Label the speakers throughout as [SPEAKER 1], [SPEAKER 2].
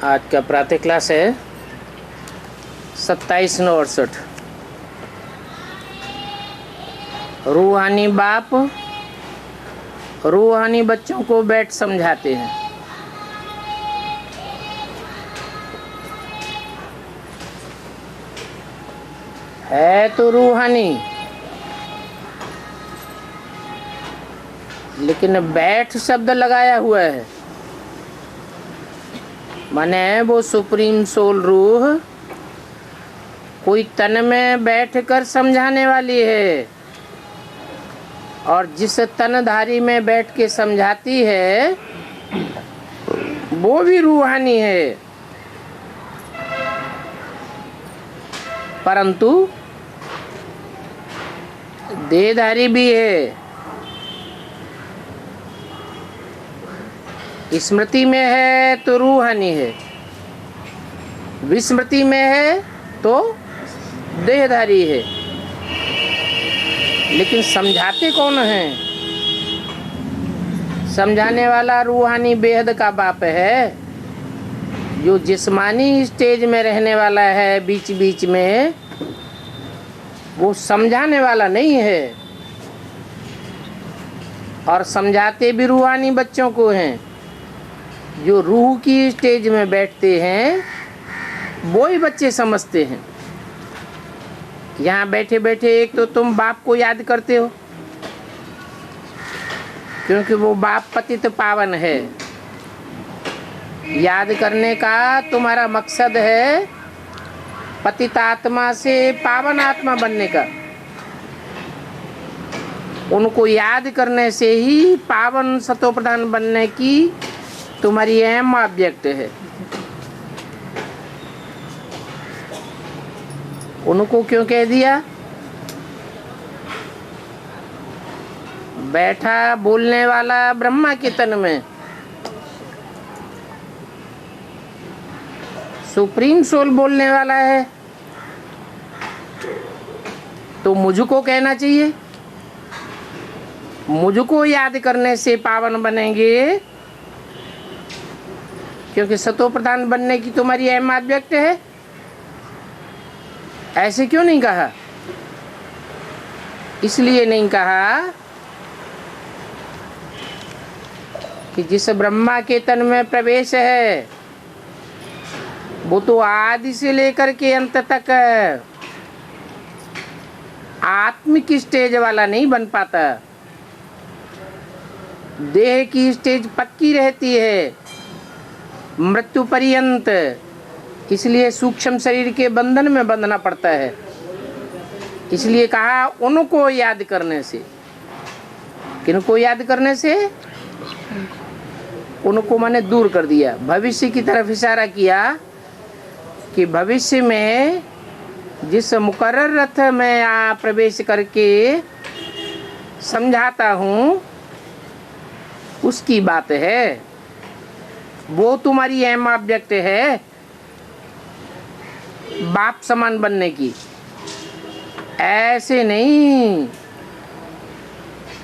[SPEAKER 1] आज का प्रातः क्लास है 27/9/68। रूहानी बाप रूहानी बच्चों को बैठ समझाते हैं। है तो रूहानी, लेकिन बैठ शब्द लगाया हुआ है, माने वो सुप्रीम सोल रूह कोई तन में बैठकर समझाने वाली है, और जिस तनधारी में बैठ के समझाती है वो भी रूहानी है, परंतु देहधारी भी है। स्मृति में है तो रूहानी है, विस्मृति में है तो देहधारी है। लेकिन समझाते कौन हैं? समझाने वाला रूहानी बेहद का बाप है, जो जिस्मानी स्टेज में रहने वाला है बीच बीच में, वो समझाने वाला नहीं है। और समझाते भी रूहानी बच्चों को हैं, जो रूह की स्टेज में बैठते हैं वो ही बच्चे समझते हैं। यहाँ बैठे बैठे एक तो तुम बाप को याद करते हो, क्योंकि वो बाप पतित पावन है। याद करने का तुम्हारा मकसद है पतित आत्मा से पावन आत्मा बनने का। उनको याद करने से ही पावन सतो प्रधान बनने की तुम्हारी अहम ऑब्जेक्ट है। उनको क्यों कह दिया? बैठा बोलने वाला ब्रह्मा के तन में, सुप्रीम सोल बोलने वाला है, तो मुझको कहना चाहिए। मुझको याद करने से पावन बनेंगे, क्योंकि सतो प्रधान बनने की तुम्हारी अहम ऑब्जेक्ट है। ऐसे क्यों नहीं कहा? इसलिए नहीं कहा कि जिस ब्रह्मा के तन में प्रवेश है वो तो आदि से लेकर के अंत तक आत्मिक स्टेज वाला नहीं बन पाता। देह की स्टेज पक्की रहती है मृत्यु पर्यंत, इसलिए सूक्ष्म शरीर के बंधन में बंधना पड़ता है। इसलिए कहा उनको याद करने से। किनको याद करने से? उनको माने दूर कर दिया, भविष्य की तरफ इशारा किया कि भविष्य में जिस मुकर्रर रथ में आप प्रवेश करके समझाता हूँ उसकी बात है। वो तुम्हारी अहम ऑब्जेक्ट है बाप समान बनने की। ऐसे नहीं,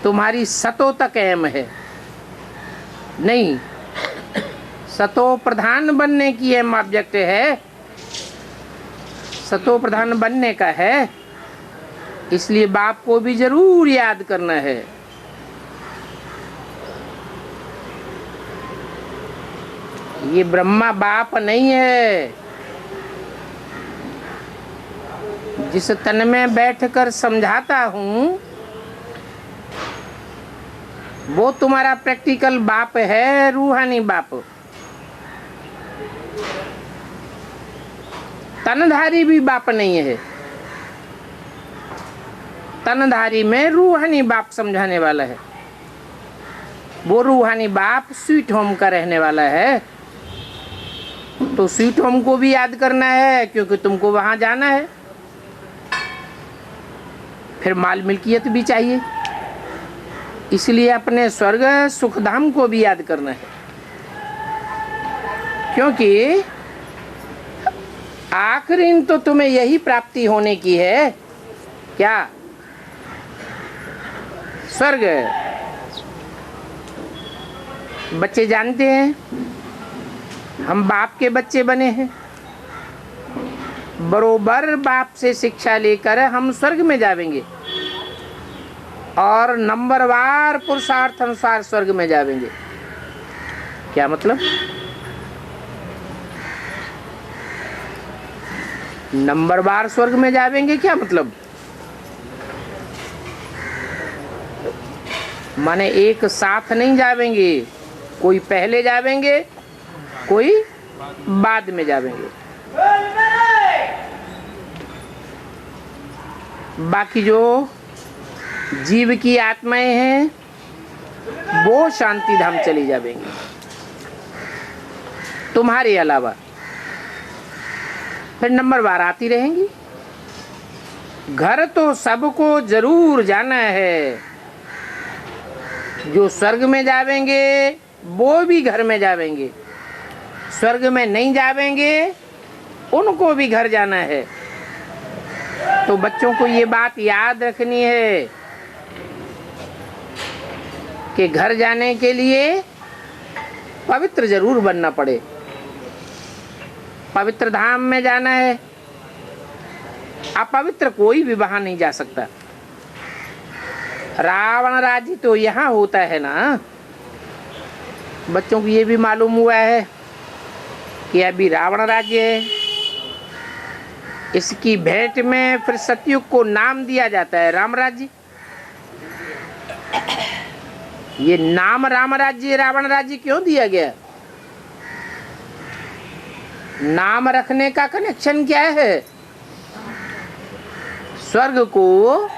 [SPEAKER 1] तुम्हारी सतो तक अहम है। नहीं, सतो प्रधान बनने की अहम ऑब्जेक्ट है, सतो प्रधान बनने का है। इसलिए बाप को भी जरूर याद करना है। ये ब्रह्मा बाप नहीं है। जिस तन में बैठकर समझाता हूँ वो तुम्हारा प्रैक्टिकल बाप है, रूहानी बाप। तनधारी भी बाप नहीं है। तनधारी में रूहानी बाप समझाने वाला है। वो रूहानी बाप स्वीट होम का रहने वाला है, तो स्वीट होम को भी याद करना है, क्योंकि तुमको वहां जाना है। फिर माल मिल्कियत भी चाहिए, इसलिए अपने स्वर्ग सुखधाम को भी याद करना है। क्योंकि आखिरी तो तुम्हें यही प्राप्ति होने की है। क्या? स्वर्ग। बच्चे जानते हैं हम बाप के बच्चे बने हैं, बरोबर बाप से शिक्षा लेकर हम स्वर्ग में जावेंगे और नंबरवार पुरुषार्थ अनुसार स्वर्ग में जावेंगे। क्या मतलब? नंबरवार स्वर्ग में जावेंगे क्या मतलब? माने एक साथ नहीं जावेंगे, कोई पहले जावेंगे, कोई बाद में जावेंगे। बाकी जो जीव की आत्माएं हैं वो शांति धाम चली जावेंगी, तुम्हारे अलावा। फिर नंबरवार आती रहेंगी। घर तो सबको जरूर जाना है, जो स्वर्ग में जावेंगे वो भी घर में जावेंगे, स्वर्ग में नहीं जावेंगे उनको भी घर जाना है। तो बच्चों को ये बात याद रखनी है कि घर जाने के लिए पवित्र जरूर बनना पड़े। पवित्र धाम में जाना है, अपवित्र कोई भी वहां नहीं जा सकता। रावण राज्य तो यहाँ होता है ना। बच्चों को ये भी मालूम हुआ है कि अभी रावण राज्य है, इसकी भेंट में फिर सतयुग को नाम दिया जाता है राम राज्य। ये नाम राम राज्य रावण राज्य क्यों दिया गया? नाम रखने का कनेक्शन क्या है? स्वर्ग को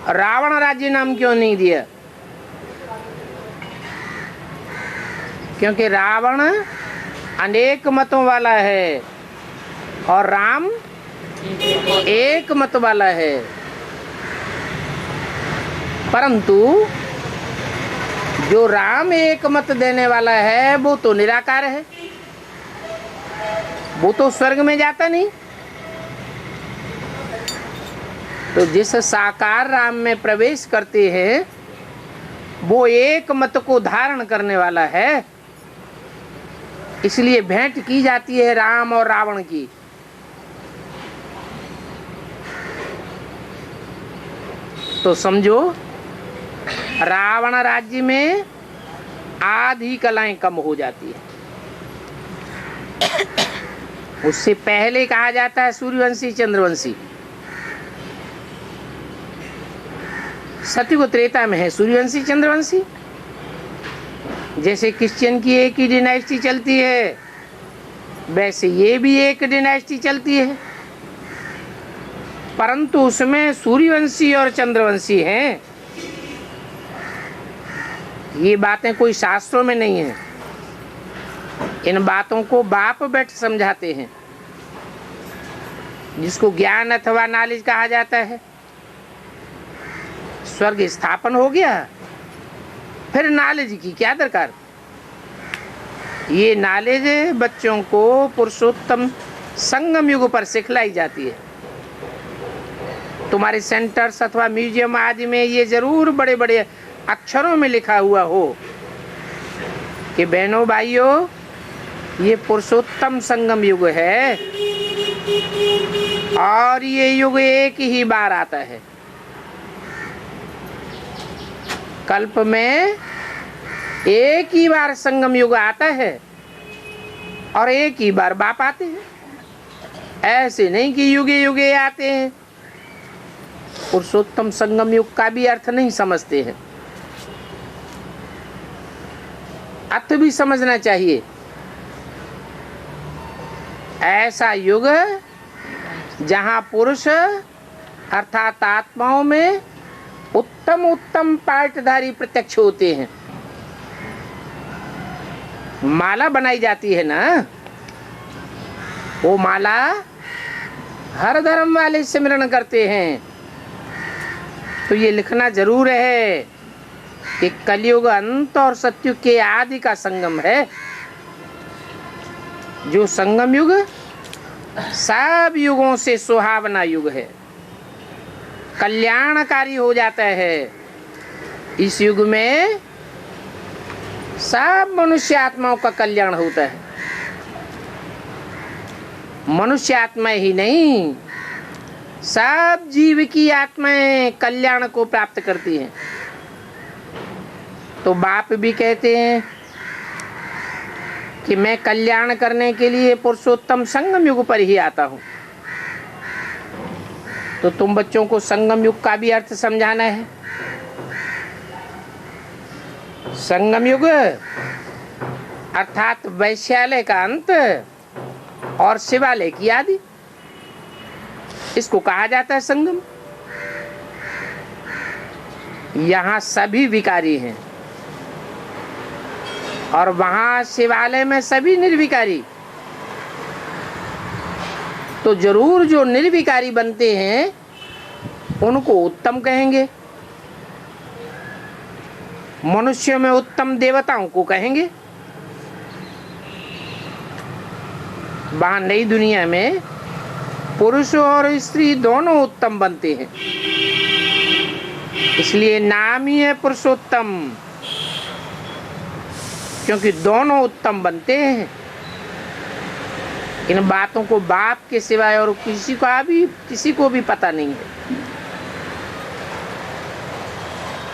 [SPEAKER 1] रावण राज्य नाम क्यों नहीं दिया? क्योंकि रावण अनेक मतों वाला है और राम एक मत वाला है। परंतु जो राम एक मत देने वाला है वो तो निराकार है, वो तो स्वर्ग में जाता नहीं। तो जिस साकार राम में प्रवेश करते हैं वो एक मत को धारण करने वाला है, इसलिए भेंट की जाती है राम और रावण की। तो समझो रावण राज्य में आधी कलाएं कम हो जाती है। उससे पहले कहा जाता है सूर्यवंशी चंद्रवंशी। सतयुग त्रेता में है सूर्यवंशी चंद्रवंशी। जैसे क्रिश्चियन की एक ही डिनाइस्टी चलती है, वैसे ये भी एक डिनाइस्टी चलती है, परंतु उसमें सूर्यवंशी और चंद्रवंशी हैं। ये बातें कोई शास्त्रों में नहीं है, इन बातों को बाप बैठ समझाते हैं, जिसको ज्ञान अथवा नॉलेज कहा जाता है। स्वर्ग स्थापन हो गया, फिर नॉलेज की क्या दरकार? ये नॉलेज बच्चों को पुरुषोत्तम संगम युग पर सिखलाई जाती है। तुम्हारे सेंटर्स अथवा म्यूजियम आदि में ये जरूर बड़े बड़े अक्षरों में लिखा हुआ हो कि बहनों भाइयों, ये पुरुषोत्तम संगम युग है और ये युग एक ही बार आता है। कल्प में एक ही बार संगम युग आता है और एक ही बार बाप आते हैं। ऐसे नहीं कि युगे युगे आते हैं। पुरुषोत्तम संगम युग का भी अर्थ नहीं समझते हैं। अर्थ भी समझना चाहिए। ऐसा युग जहां पुरुष अर्थात आत्माओं में उत्तम उत्तम पाठधारी प्रत्यक्ष होते हैं। माला बनाई जाती है ना, वो माला हर धर्म वाले सिमरन करते हैं। तो ये लिखना जरूर है कि कलयुग अंत और सतयुग के आदि का संगम है। जो संगम युग सब युगों से सुहावना युग है, कल्याणकारी हो जाता है। इस युग में सब मनुष्य आत्माओं का कल्याण होता है। मनुष्य आत्मा ही नहीं, सब जीव की आत्माएं कल्याण को प्राप्त करती हैं। तो बाप भी कहते हैं कि मैं कल्याण करने के लिए पुरुषोत्तम संगम युग पर ही आता हूं। तो तुम बच्चों को संगम युग का भी अर्थ समझाना है। संगम युग अर्थात वैश्यालय का अंत और शिवालय की आदि, इसको कहा जाता है संगम। यहाँ सभी विकारी हैं और वहां शिवालय में सभी निर्विकारी। तो जरूर जो निर्विकारी बनते हैं उनको उत्तम कहेंगे, मनुष्यों में उत्तम देवताओं को कहेंगे। वहां नई दुनिया में पुरुष और स्त्री दोनों उत्तम बनते हैं, इसलिए नाम ही है पुरुषोत्तम, क्योंकि दोनों उत्तम बनते हैं। इन बातों को बाप के सिवाय और किसी को भी पता नहीं है।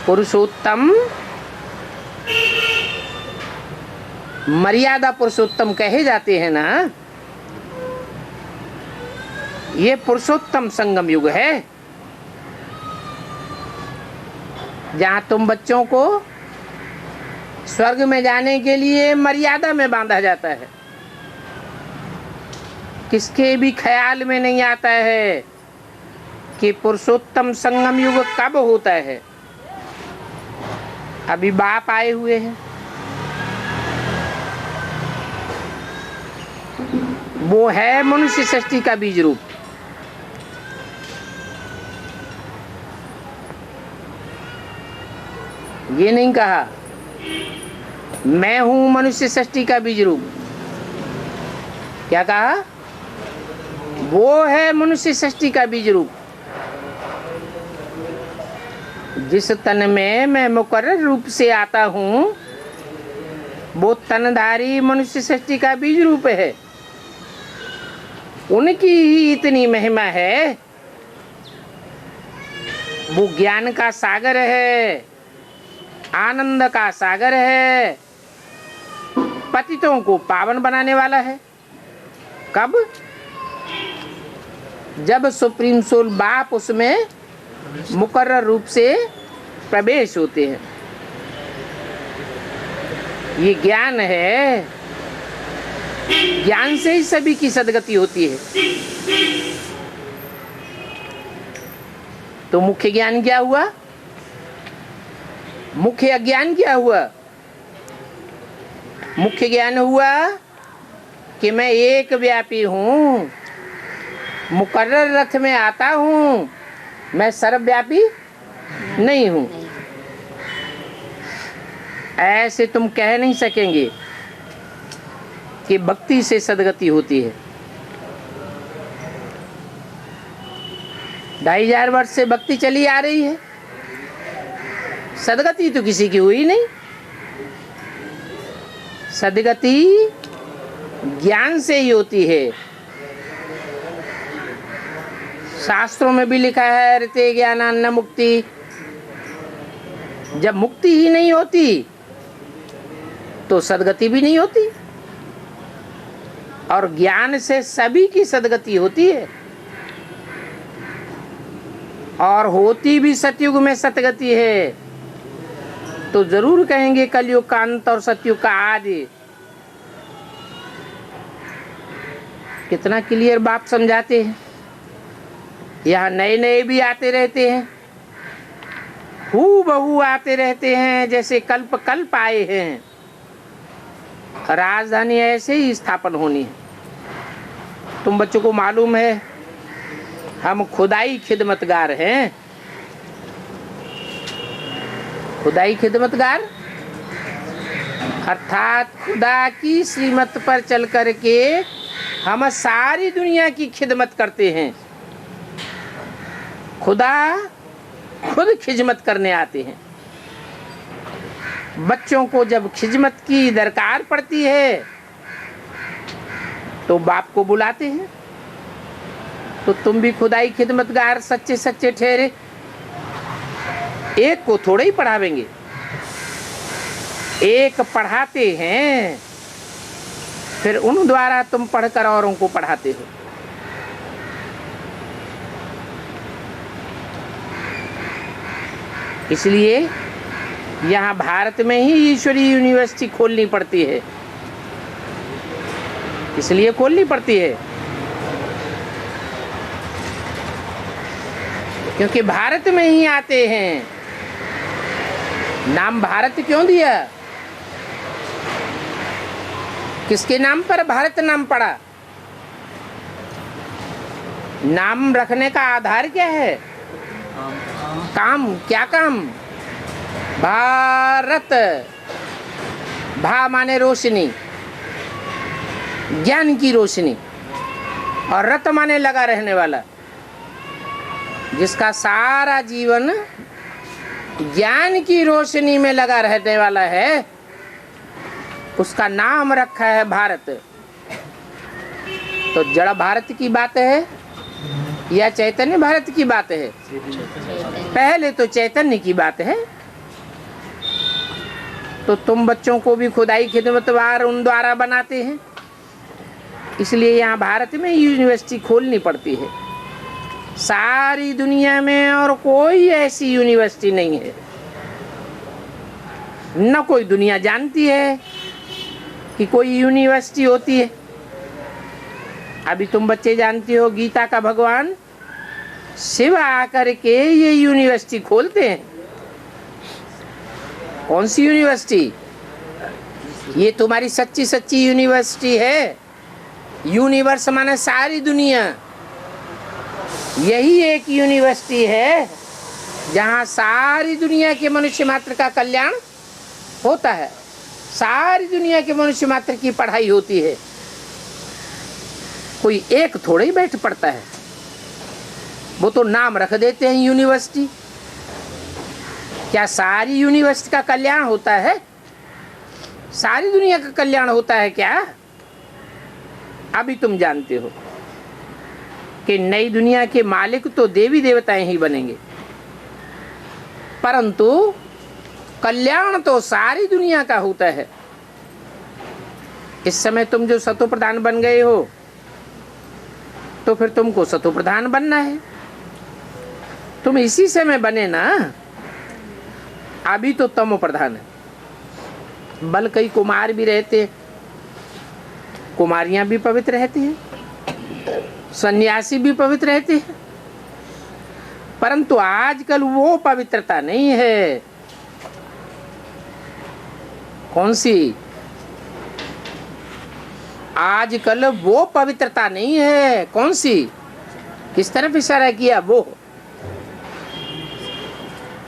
[SPEAKER 1] पुरुषोत्तम मर्यादा पुरुषोत्तम कहे जाते हैं ना, ये पुरुषोत्तम संगम युग है, जहां तुम बच्चों को स्वर्ग में जाने के लिए मर्यादा में बांधा जाता है। किसके भी ख्याल में नहीं आता है कि पुरुषोत्तम संगम युग कब होता है। अभी बाप आए हुए हैं, वो है मनुष्य सृष्टि का बीज रूप। ये नहीं कहा मैं हूं मनुष्य सृष्टि का बीज रूप, क्या कहा? वो है मनुष्य सृष्टि का बीज रूप। जिस तन में मैं मुकर्रर रूप से आता हूं वो तनधारी मनुष्य सृष्टि का बीज रूप है। उनकी ही इतनी महिमा है, वो ज्ञान का सागर है, आनंद का सागर है, पतितों को पावन बनाने वाला है। कब? जब सुप्रीम सोल बाप उसमें मुकर्रर रूप से प्रवेश होते हैं। ये ज्ञान है, ज्ञान से ही सभी की सद्गति होती है। तो मुख्य ज्ञान क्या हुआ? मुख्य अज्ञान क्या हुआ? मुख्य ज्ञान हुआ कि मैं एक व्यापी हूं, मुकर्रर रथ में आता हूं, मैं सर्वव्यापी नहीं हूं। ऐसे तुम कह नहीं सकेंगे कि भक्ति से सद्गति होती है। 2500 वर्ष से भक्ति चली आ रही है, सद्गति तो किसी की हुई नहीं। सद्गति ज्ञान से ही होती है। शास्त्रों में भी लिखा है ऋते ज्ञानान्न मुक्ति। जब मुक्ति ही नहीं होती तो सद्गति भी नहीं होती, और ज्ञान से सभी की सद्गति होती है, और होती भी सतयुग में सतगति है। तो जरूर कहेंगे कलयुग का अंत और सतयुग का आदि। कितना क्लियर बात समझाते हैं। यहाँ नए नए भी आते रहते हैं, हूबहू आते रहते हैं जैसे कल्प कल्प आए हैं। राजधानी ऐसे ही स्थापन होनी है। तुम बच्चों को मालूम है हम खुदाई खिदमतगार हैं। खुदाई खिदमतगार अर्थात खुदा की श्रीमत पर चल कर के हम सारी दुनिया की खिदमत करते हैं। खुदा खुद खिदमत करने आते हैं। बच्चों को जब खिदमत की दरकार पड़ती है तो बाप को बुलाते हैं। तो तुम भी खुदाई खिदमतगार सच्चे सच्चे ठहरे। एक को थोड़े ही पढ़ावेंगे, एक पढ़ाते हैं, फिर उन द्वारा तुम पढ़कर औरों को पढ़ाते हो। इसलिए यहाँ भारत में ही ईश्वरीय यूनिवर्सिटी खोलनी पड़ती है। इसलिए खोलनी पड़ती है क्योंकि भारत में ही आते हैं। नाम भारत क्यों दिया? किसके नाम पर भारत नाम पड़ा? नाम रखने का आधार क्या है? काम। क्या काम? भारत। भा माने रोशनी, ज्ञान की रोशनी, और रत माने लगा रहने वाला। जिसका सारा जीवन ज्ञान की रोशनी में लगा रहने वाला है, उसका नाम रखा है भारत। तो जड़ भारत की बात है या चैतन्य भारत की बात है? पहले तो चैतन्य की बात है। तो तुम बच्चों को भी खुदाई खिदमतगार उन द्वारा बनाते हैं। इसलिए यहाँ भारत में यूनिवर्सिटी खोलनी पड़ती है। सारी दुनिया में और कोई ऐसी यूनिवर्सिटी नहीं है, न कोई दुनिया जानती है कि कोई यूनिवर्सिटी होती है। अभी तुम बच्चे जानते हो गीता का भगवान शिव आकर के ये यूनिवर्सिटी खोलते हैं। कौन सी यूनिवर्सिटी? ये तुम्हारी सच्ची सच्ची यूनिवर्सिटी है। यूनिवर्स माने सारी दुनिया। यही एक यूनिवर्सिटी है जहाँ सारी दुनिया के मनुष्य मात्र का कल्याण होता है। सारी दुनिया के मनुष्य मात्र की पढ़ाई होती है। कोई एक थोड़े ही बैठ पड़ता है। वो तो नाम रख देते हैं यूनिवर्सिटी। क्या सारी यूनिवर्सिटी का कल्याण होता है? सारी दुनिया का कल्याण होता है क्या? अभी तुम जानते हो कि नई दुनिया के मालिक तो देवी देवताएं ही बनेंगे, परंतु कल्याण तो सारी दुनिया का होता है। इस समय तुम जो सतो प्रधान बन गए हो, तो फिर तुमको सतो प्रधान बनना है। तुम इसी समय बने ना। अभी तो तमो प्रधान है। बल कई कुमार भी रहते हैं, कुमारियां भी पवित्र रहती हैं, सन्यासी भी पवित्र रहते हैं, परंतु आजकल वो पवित्रता नहीं है। कौन सी? आजकल वो पवित्रता नहीं है। कौन सी? किस तरफ इशारा किया? वो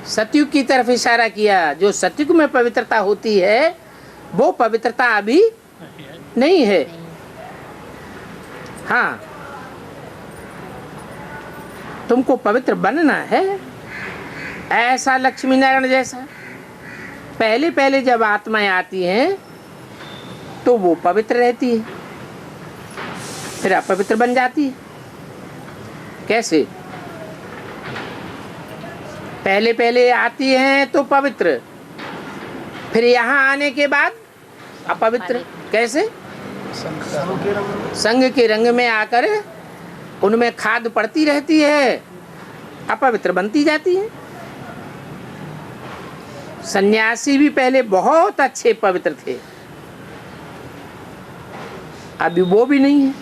[SPEAKER 1] सतयुग की तरफ इशारा किया। जो सतयुग में पवित्रता होती है वो पवित्रता अभी नहीं है। हाँ, तुमको पवित्र बनना है, ऐसा लक्ष्मी नारायण जैसा। पहले पहले जब आत्माएं आती हैं तो वो पवित्र रहती है, फिर अपवित्र बन जाती है। कैसे? पहले पहले आती हैं तो पवित्र, फिर यहाँ आने के बाद अपवित्र। कैसे? संग के रंग में आकर उनमें खाद पड़ती रहती है, अपवित्र बनती जाती है। सन्यासी भी पहले बहुत अच्छे पवित्र थे, अभी वो भी नहीं है।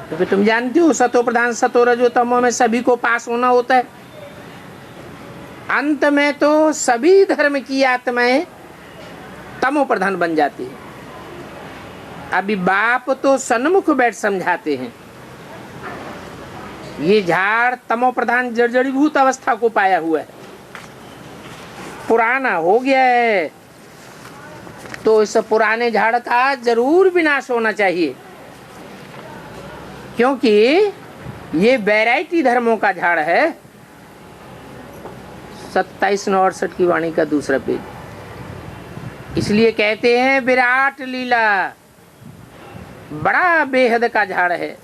[SPEAKER 1] तो फिर तुम जानते हो सतो प्रधान सतो रजो तमो में सभी को पास होना होता है। अंत में तो सभी धर्म की आत्माएं तमो प्रधान बन जाती है। अभी बाप तो सन्मुख बैठ समझाते हैं, ये झाड़ तमो प्रधान जर्जरीभूत अवस्था को पाया हुआ है, पुराना हो गया है, तो इस पुराने झाड़ का जरूर विनाश होना चाहिए, क्योंकि ये वैरायटी धर्मों का झाड़ है। 27/68 की वाणी का दूसरा पेज। इसलिए कहते हैं विराट लीला बड़ा बेहद का झाड़ है।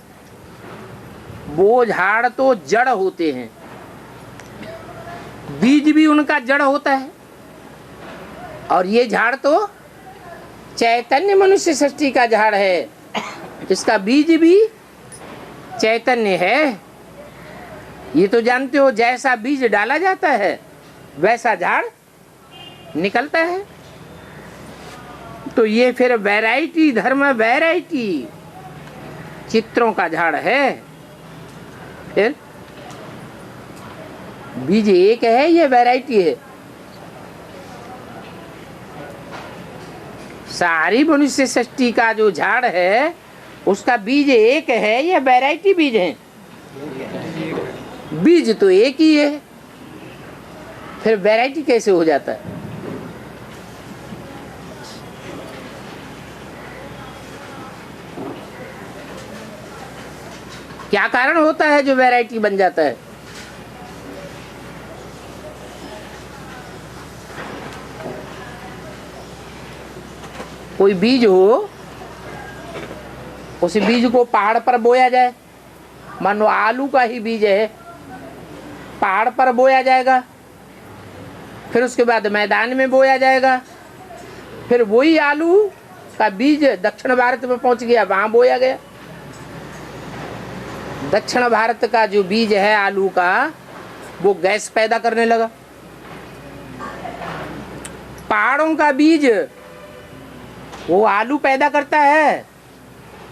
[SPEAKER 1] वो झाड़ तो जड़ होते हैं, बीज भी उनका जड़ होता है, और ये झाड़ तो चैतन्य मनुष्य सृष्टि का झाड़ है, इसका बीज भी चैतन्य है। ये तो जानते हो, जैसा बीज डाला जाता है वैसा झाड़ निकलता है। तो ये फिर वैरायटी धर्म, वैरायटी चित्रों का झाड़ है। फिर बीज एक है, ये वैरायटी है। सारी मनुष्य सृष्टि का जो झाड़ है उसका बीज एक है, ये वैरायटी बीज है। बीज तो एक ही है, फिर वैरायटी कैसे हो जाता है? क्या कारण होता है जो वैरायटी बन जाता है? कोई बीज हो, उस बीज को पहाड़ पर बोया जाए, मानो आलू का ही बीज है, पहाड़ पर बोया जाएगा, फिर उसके बाद मैदान में बोया जाएगा, फिर वही आलू का बीज दक्षिण भारत में पहुंच गया, वहां बोया गया। दक्षिण भारत का जो बीज है आलू का, वो गैस पैदा करने लगा। पहाड़ों का बीज वो आलू पैदा करता है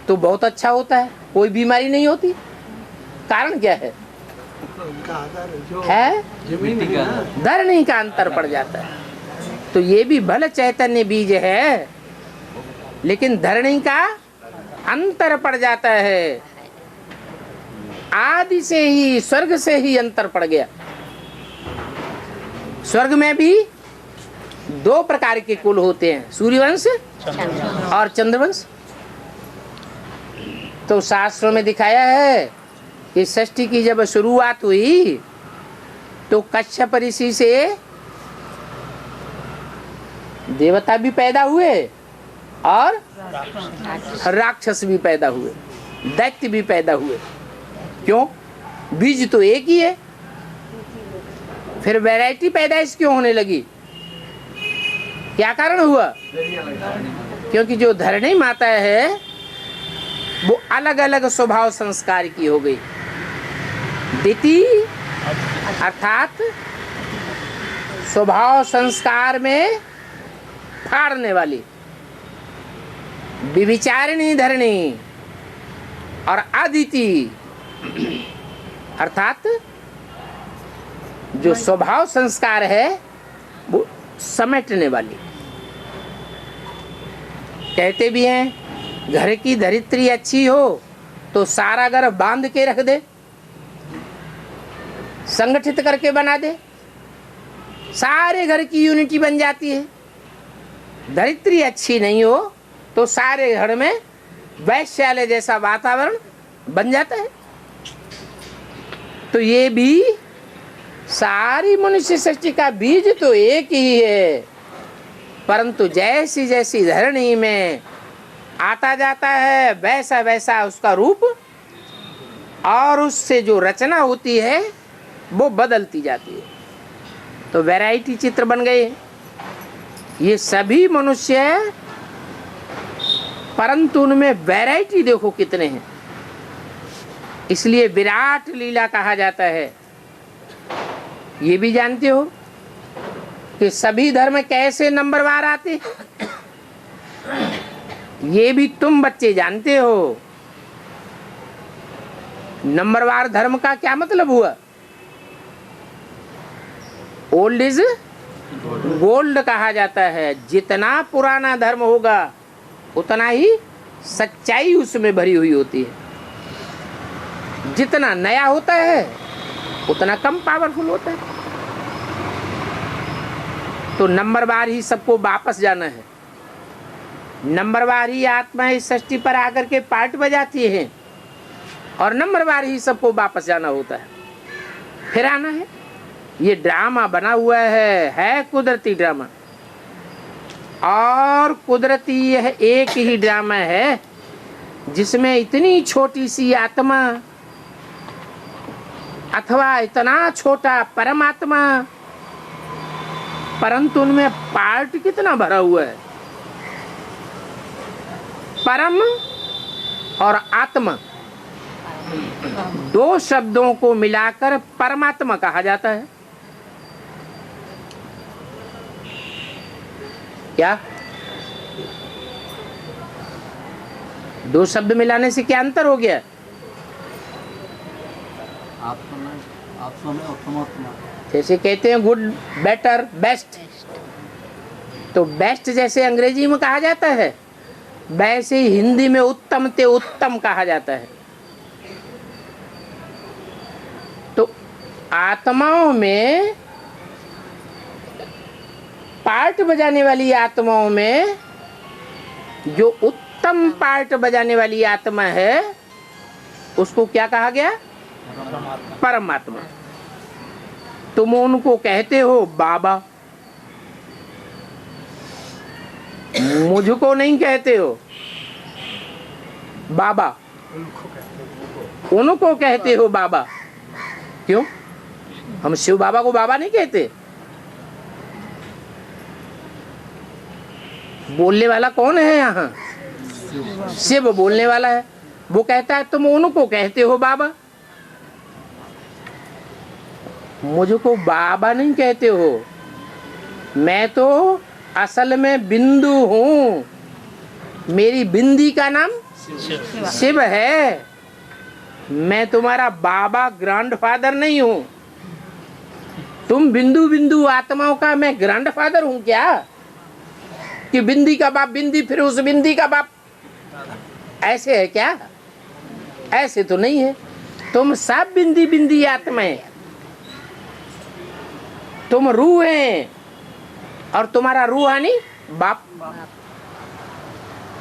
[SPEAKER 1] तो बहुत अच्छा होता है, कोई बीमारी नहीं होती। कारण क्या है? धरणी का अंतर पड़ जाता है। तो ये भी भले चैतन्य बीज है, लेकिन धरणी का अंतर पड़ जाता है। आदि से ही, स्वर्ग से ही अंतर पड़ गया। स्वर्ग में भी दो प्रकार के कुल होते हैं, सूर्यवंश और चंद्रवंश। तो शास्त्रों में दिखाया है कि सृष्टि की जब शुरुआत हुई तो कश्यप ऋषि से देवता भी पैदा हुए और राक्षस भी पैदा हुए, दैत्य भी पैदा हुए। क्यों? बीज तो एक ही है। फिर वैरायटी पैदाइश क्यों होने लगी? क्या कारण हुआ? क्योंकि जो धरणी माता है वो अलग अलग स्वभाव संस्कार की हो गई। दिति अर्थात स्वभाव संस्कार में फाड़ने वाली, विविचारिणी धरणी, और अदिति अर्थात जो स्वभाव संस्कार है वो समेटने वाली। कहते भी हैं घर की धरित्री अच्छी हो तो सारा घर बांध के रख दे, संगठित करके बना दे, सारे घर की यूनिटी बन जाती है। धरित्री अच्छी नहीं हो तो सारे घर में वैश्यालय जैसा वातावरण बन जाता है। तो ये भी सारी मनुष्य सृष्टि का बीज तो एक ही है, परंतु जैसी जैसी धरणी में आता जाता है वैसा वैसा उसका रूप और उससे जो रचना होती है वो बदलती जाती है। तो वैरायटी चित्र बन गए। ये सभी मनुष्य है, परंतु उनमें वैरायटी देखो कितने हैं। इसलिए विराट लीला कहा जाता है। ये भी जानते हो कि सभी धर्म कैसे नंबरवार आते हैं? ये भी तुम बच्चे जानते हो। नंबरवार धर्म का क्या मतलब हुआ? ओल्ड इज गोल्ड कहा जाता है। जितना पुराना धर्म होगा उतना ही सच्चाई उसमें भरी हुई होती है। जितना नया होता है उतना कम पावरफुल होता है। तो नंबरवार ही सबको वापस जाना है। नंबरवार ही आत्मा इस सृष्टि पर आकर के पार्ट बजाती है और नंबरवार ही सबको वापस जाना होता है, फिर आना है। ये ड्रामा बना हुआ है कुदरती ड्रामा। और कुदरती यह एक ही ड्रामा है जिसमें इतनी छोटी सी आत्मा अथवा इतना छोटा परमात्मा, परंतु उनमें पार्ट कितना भरा हुआ है। परम और आत्मा दो शब्दों को मिलाकर परमात्मा कहा जाता है। क्या दो शब्द मिलाने से क्या अंतर हो गया?
[SPEAKER 2] आत्मा में और परमात्मा।
[SPEAKER 1] जैसे कहते हैं गुड, बेटर, बेस्ट, तो बेस्ट जैसे अंग्रेजी में कहा जाता है, वैसे ही हिंदी में उत्तम ते उत्तम कहा जाता है। तो आत्माओं में, पार्ट बजाने वाली आत्माओं में जो उत्तम पार्ट बजाने वाली आत्मा है उसको क्या कहा गया? परमात्मा। तुम उनको कहते हो बाबा, मुझको नहीं कहते हो बाबा, उनको कहते हो बाबा। क्यों? हम शिव बाबा को बाबा नहीं कहते। बोलने वाला कौन है यहाँ? शिव बोलने वाला है। वो कहता है तुम उनको कहते हो बाबा, मुझको बाबा नहीं कहते हो। मैं तो असल में बिंदु हूँ, मेरी बिंदी का नाम शिव है। मैं तुम्हारा बाबा ग्रैंडफादर नहीं हूँ। तुम बिंदु बिंदु आत्माओं का मैं ग्रैंडफादर हूँ क्या? कि बिंदी का बाप बिंदी, फिर उस बिंदी का बाप, ऐसे है क्या? ऐसे तो नहीं है। तुम सब बिंदी बिंदी आत्माएं, तुम रूह हैं और तुम्हारा रूहानी बाप।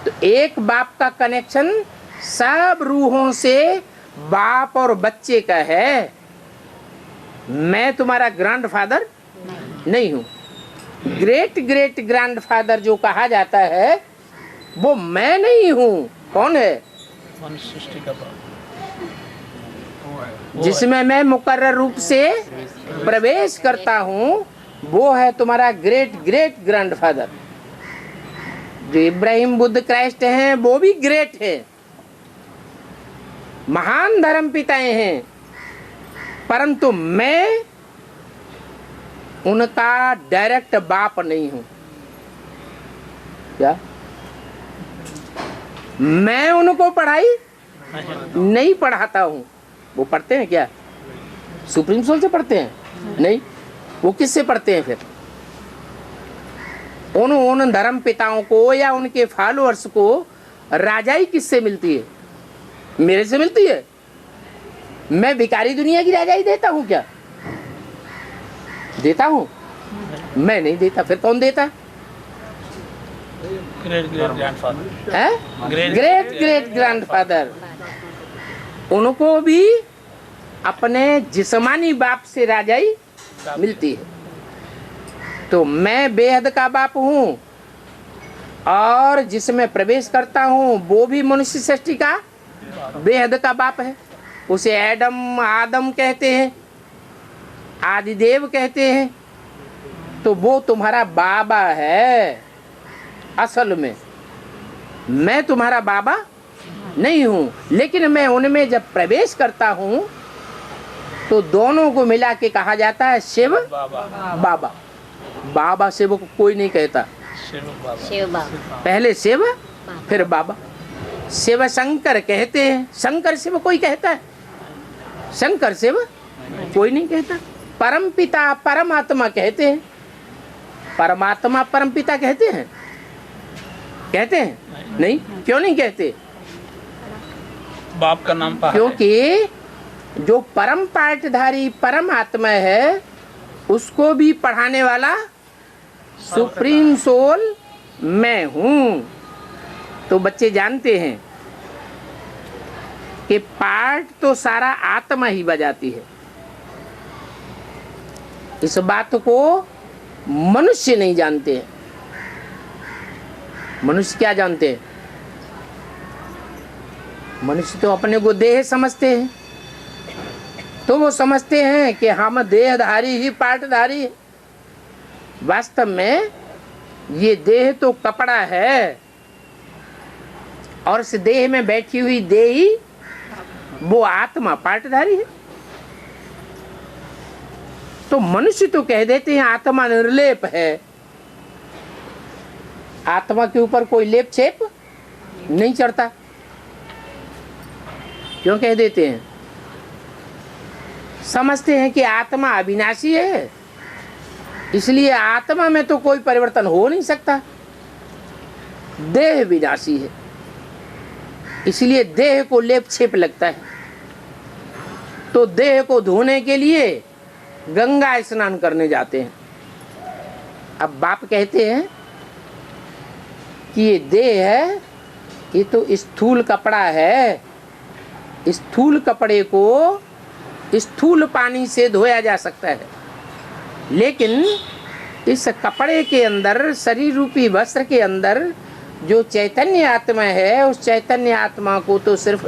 [SPEAKER 1] तो एक बाप का कनेक्शन सब रूहों से बाप और बच्चे का है। मैं तुम्हारा ग्रैंडफादर नहीं हूँ। ग्रेट ग्रेट ग्रैंडफादर जो कहा जाता है वो मैं नहीं हूँ। कौन है?
[SPEAKER 2] सृष्टि का बाप।
[SPEAKER 1] जिसमें मैं मुकर्रर रूप से प्रवेश करता हूँ वो है तुम्हारा ग्रेट ग्रेट ग्रैंडफादर। जो इब्राहिम, बुद्ध, क्राइस्ट हैं वो भी ग्रेट है, महान धर्म पिताएं हैं, परंतु मैं उनका डायरेक्ट बाप नहीं हूं। क्या? मैं उनको पढ़ाई नहीं पढ़ाता हूं। वो पढ़ते हैं क्या? सुप्रीम सोल से पढ़ते हैं? नहीं। वो किससे पढ़ते हैं फिर? उन धर्म पिताओं को या उनके फॉलोअर्स को राजाई किससे मिलती है? मेरे से मिलती है। मैं भिखारी दुनिया की राजाई देता हूं क्या? देता हूं? मैं नहीं देता। फिर कौन देता है?
[SPEAKER 2] ग्रेट ग्रेट ग्रैंडफादर
[SPEAKER 1] है? Great great grandfather. उनको भी अपने जिस्मानी बाप से राजाई मिलती है। तो मैं बेहद का बाप हूँ और जिसमें प्रवेश करता हूँ वो भी मनुष्य सृष्टि का बेहद का बाप है। उसे एडम, आदम कहते हैं, आदिदेव कहते हैं। तो वो तुम्हारा बाबा है। असल में मैं तुम्हारा बाबा नहीं हूँ, लेकिन मैं उनमें जब प्रवेश करता हूँ तो दोनों को मिला के कहा जाता है शिव बाबा। बाबा शिव को कोई नहीं कहता।
[SPEAKER 3] शिव बाबा,
[SPEAKER 1] पहले शिव फिर बाबा। शिव शंकर कहते हैं, शंकर शिव कोई कहता है? शंकर शिव कोई नहीं कहता। परम पिता परमात्मा कहते हैं। परमात्मा परम पिता कहते हैं? कहते हैं? नहीं। क्यों नहीं कहते?
[SPEAKER 2] बाप का नाम पा है।
[SPEAKER 1] क्योंकि जो परम पाठधारी परम आत्मा है उसको भी पढ़ाने वाला सुप्रीम सोल मैं हूँ। तो बच्चे जानते हैं कि पाठ तो सारा आत्मा ही बजाती है। इस बात को मनुष्य नहीं जानते हैं। मनुष्य क्या जानते हैं? मनुष्य तो अपने को देह समझते हैं, तो वो समझते हैं कि हम देहधारी ही पार्टधारी है। वास्तव में ये देह तो कपड़ा है, और इस देह में बैठी हुई देही वो आत्मा पार्टधारी है। तो मनुष्य तो कह देते हैं आत्मा निर्लेप है, आत्मा के ऊपर कोई लेप छेप नहीं चढ़ता। क्यों कह देते हैं? समझते हैं कि आत्मा अविनाशी है, इसलिए आत्मा में तो कोई परिवर्तन हो नहीं सकता। देह विनाशी है, इसलिए देह को लेप छेप लगता है। तो देह को धोने के लिए गंगा स्नान करने जाते हैं। अब बाप कहते हैं कि ये देह है, ये तो स्थूल कपड़ा है, स्थूल कपड़े को स्थूल पानी से धोया जा सकता है, लेकिन इस कपड़े के अंदर, शरीर रूपी वस्त्र के अंदर जो चैतन्य आत्मा है, उस चैतन्य आत्मा को तो सिर्फ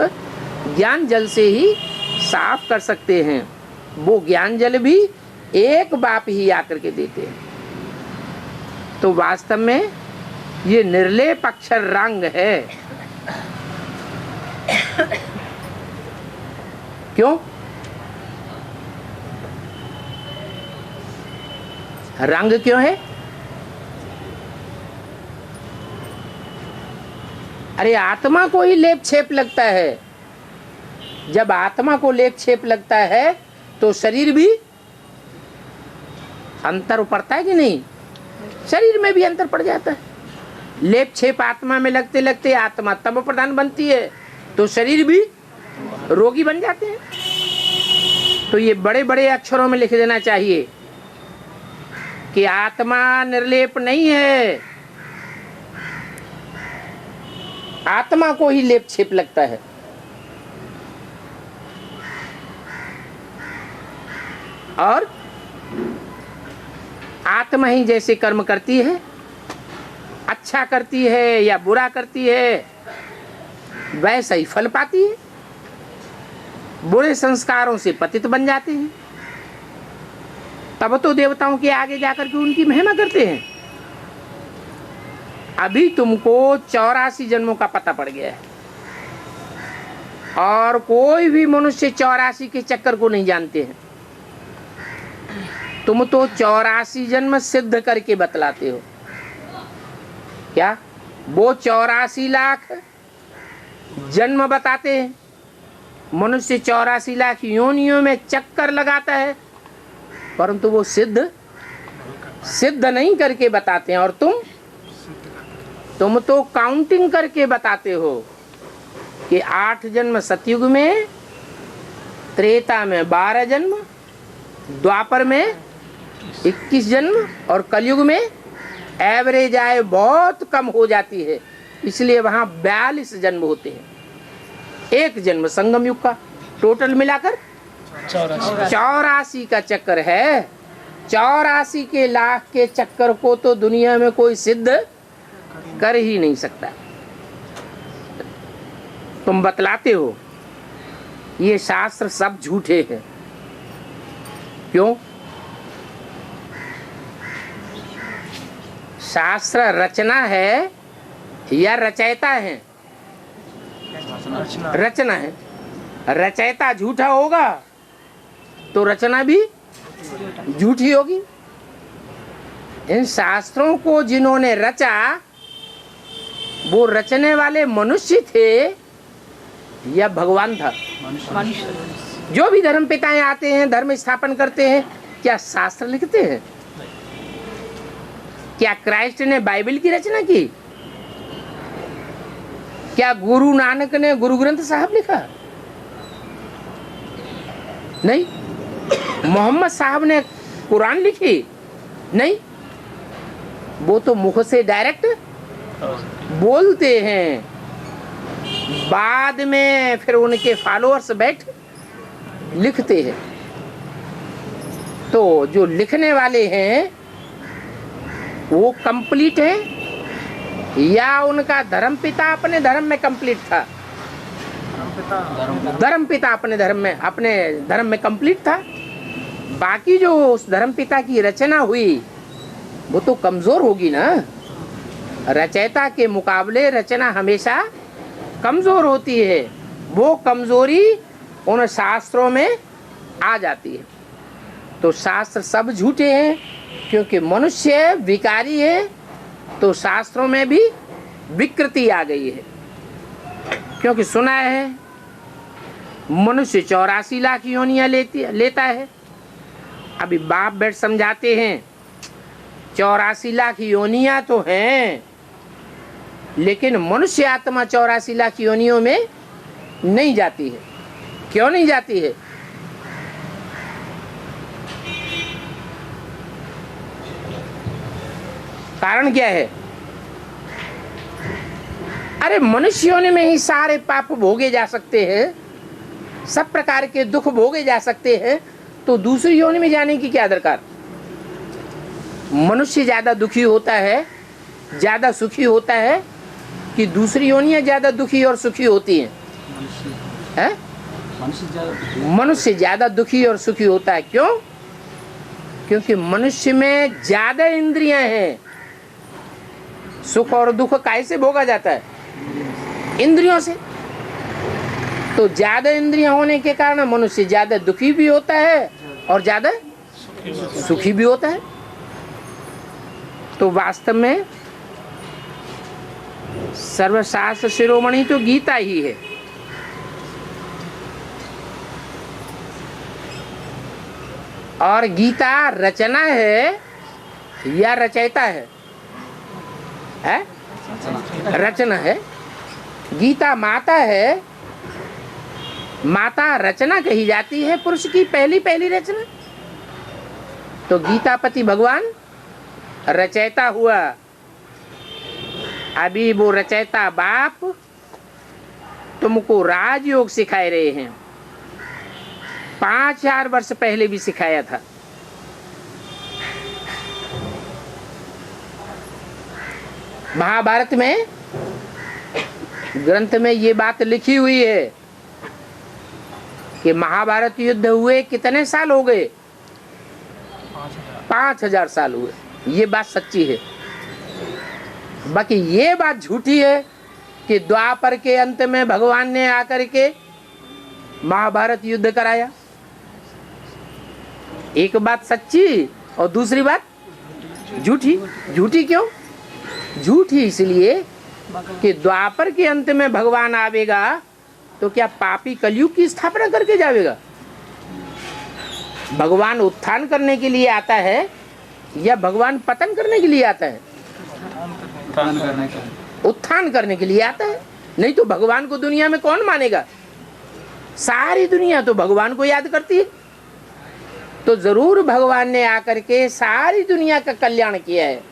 [SPEAKER 1] ज्ञान जल से ही साफ कर सकते हैं। वो ज्ञान जल भी एक बाप ही आकर के देते हैं। तो वास्तव में ये निर्लेप अक्षर रंग है। क्यों? रंग क्यों है? अरे आत्मा को ही लेप छेप लगता है। जब आत्मा को लेप छेप लगता है तो शरीर भी अंतर पड़ता है कि नहीं? शरीर में भी अंतर पड़ जाता है। लेप छेप आत्मा में लगते लगते आत्मा तम प्रधान बनती है, तो शरीर भी रोगी बन जाते हैं। तो ये बड़े बड़े अक्षरों में लिख देना चाहिए कि आत्मा निर्लेप नहीं है, आत्मा को ही लेप छेप लगता है। और आत्मा ही जैसे कर्म करती है, अच्छा करती है या बुरा करती है, वैसा ही फल पाती है। बुरे संस्कारों से पतित बन जाते हैं, तब तो देवताओं के आगे जाकर के उनकी महिमा करते हैं। अभी तुमको 84 जन्मों का पता पड़ गया है, और कोई भी मनुष्य 84 के चक्कर को नहीं जानते हैं। तुम तो 84 जन्म सिद्ध करके बतलाते हो। क्या वो 84 लाख जन्म बताते हैं? मनुष्य 84 लाख योनियों में चक्कर लगाता है, परंतु वो सिद्ध नहीं करके बताते हैं। और तुम तो काउंटिंग करके बताते हो कि 8 जन्म सतयुग में, त्रेता में 12 जन्म, द्वापर में 21 जन्म, और कलयुग में एवरेज आय बहुत कम हो जाती है, इसलिए वहां 42 जन्म होते हैं। एक जन्म संगम युग का, टोटल मिलाकर 84 का चक्कर है। 84 के लाख के चक्कर को तो दुनिया में कोई सिद्ध कर ही नहीं सकता। तुम बतलाते हो ये शास्त्र सब झूठे हैं। क्यों? शास्त्र रचना है या रचयिता है? रचना है। रचयिता झूठा होगा तो रचना भी झूठी होगी। इन शास्त्रों को जिन्होंने रचा वो रचने वाले मनुष्य थे या भगवान था? जो भी धर्म पिताएं आते हैं, धर्म स्थापन करते हैं, क्या शास्त्र लिखते हैं? क्या क्राइस्ट ने बाइबल की रचना की? क्या गुरु नानक ने गुरु ग्रंथ साहब लिखा? नहीं। मोहम्मद साहब ने कुरान लिखी? नहीं। वो तो मुख से डायरेक्ट बोलते हैं, बाद में फिर उनके फॉलोअर्स बैठ लिखते हैं। तो जो लिखने वाले हैं वो कंप्लीट है या उनका धर्म पिता अपने धर्म में कंप्लीट था? धर्म पिता अपने धर्म में कंप्लीट था। बाकी जो उस धर्म पिता की रचना हुई वो तो कमजोर होगी ना। रचयिता के मुकाबले रचना हमेशा कमजोर होती है। वो कमजोरी उन शास्त्रों में आ जाती है। तो शास्त्र सब झूठे हैं क्योंकि मनुष्य विकारी है, तो शास्त्रों में भी विकृति आ गई है। क्योंकि सुना है मनुष्य 84 लाख योनियां लेता है। अभी बाप बैठ समझाते हैं 84 लाख योनियां तो हैं, लेकिन मनुष्य आत्मा 84 लाख योनियों में नहीं जाती है। क्यों नहीं जाती है? कारण क्या है? अरे मनुष्य योनि में ही सारे पाप भोगे जा सकते हैं, सब प्रकार के दुख भोगे जा सकते हैं, तो दूसरी योनि में जाने की क्या दरकार? मनुष्य ज्यादा दुखी होता है, ज्यादा सुखी होता है कि दूसरी योनियां ज्यादा दुखी और सुखी होती हैं? मनुष्य ज्यादा दुखी और सुखी होता है। क्यों? क्योंकि मनुष्य में ज्यादा इंद्रियां हैं। सुख और दुख कैसे भोगा जाता है? इंद्रियों से। तो ज्यादा इंद्रियां होने के कारण मनुष्य ज्यादा दुखी भी होता है और ज्यादा सुखी भी होता है। तो वास्तव में सर्वशास्त्र शिरोमणि तो गीता ही है। और गीता रचना है या रचयिता है? रचना है। गीता माता है। माता रचना कही जाती है, पुरुष की पहली रचना। तो गीतापति भगवान रचयिता हुआ। अभी वो रचयिता बाप तुमको राजयोग सिखाए रहे हैं। 5000 वर्ष पहले भी सिखाया था। महाभारत में ग्रंथ में ये बात लिखी हुई है कि महाभारत युद्ध हुए कितने साल हो गए? 5000 साल हुए। ये बात सच्ची है। बाकी ये बात झूठी है कि द्वापर के अंत में भगवान ने आकर के महाभारत युद्ध कराया। एक बात सच्ची और दूसरी बात झूठी। झूठी क्यों? झूठी इसलिए कि द्वापर के अंत में भगवान आवेगा तो क्या पापी कलयुग की स्थापना करके जावेगा? भगवान उत्थान करने के लिए आता है या भगवान पतन करने के लिए आता है? उत्थान करने के लिए आता है। नहीं तो भगवान को दुनिया में कौन मानेगा? सारी दुनिया तो भगवान को याद करती है। तो जरूर भगवान ने आकर के सारी दुनिया का कल्याण किया है।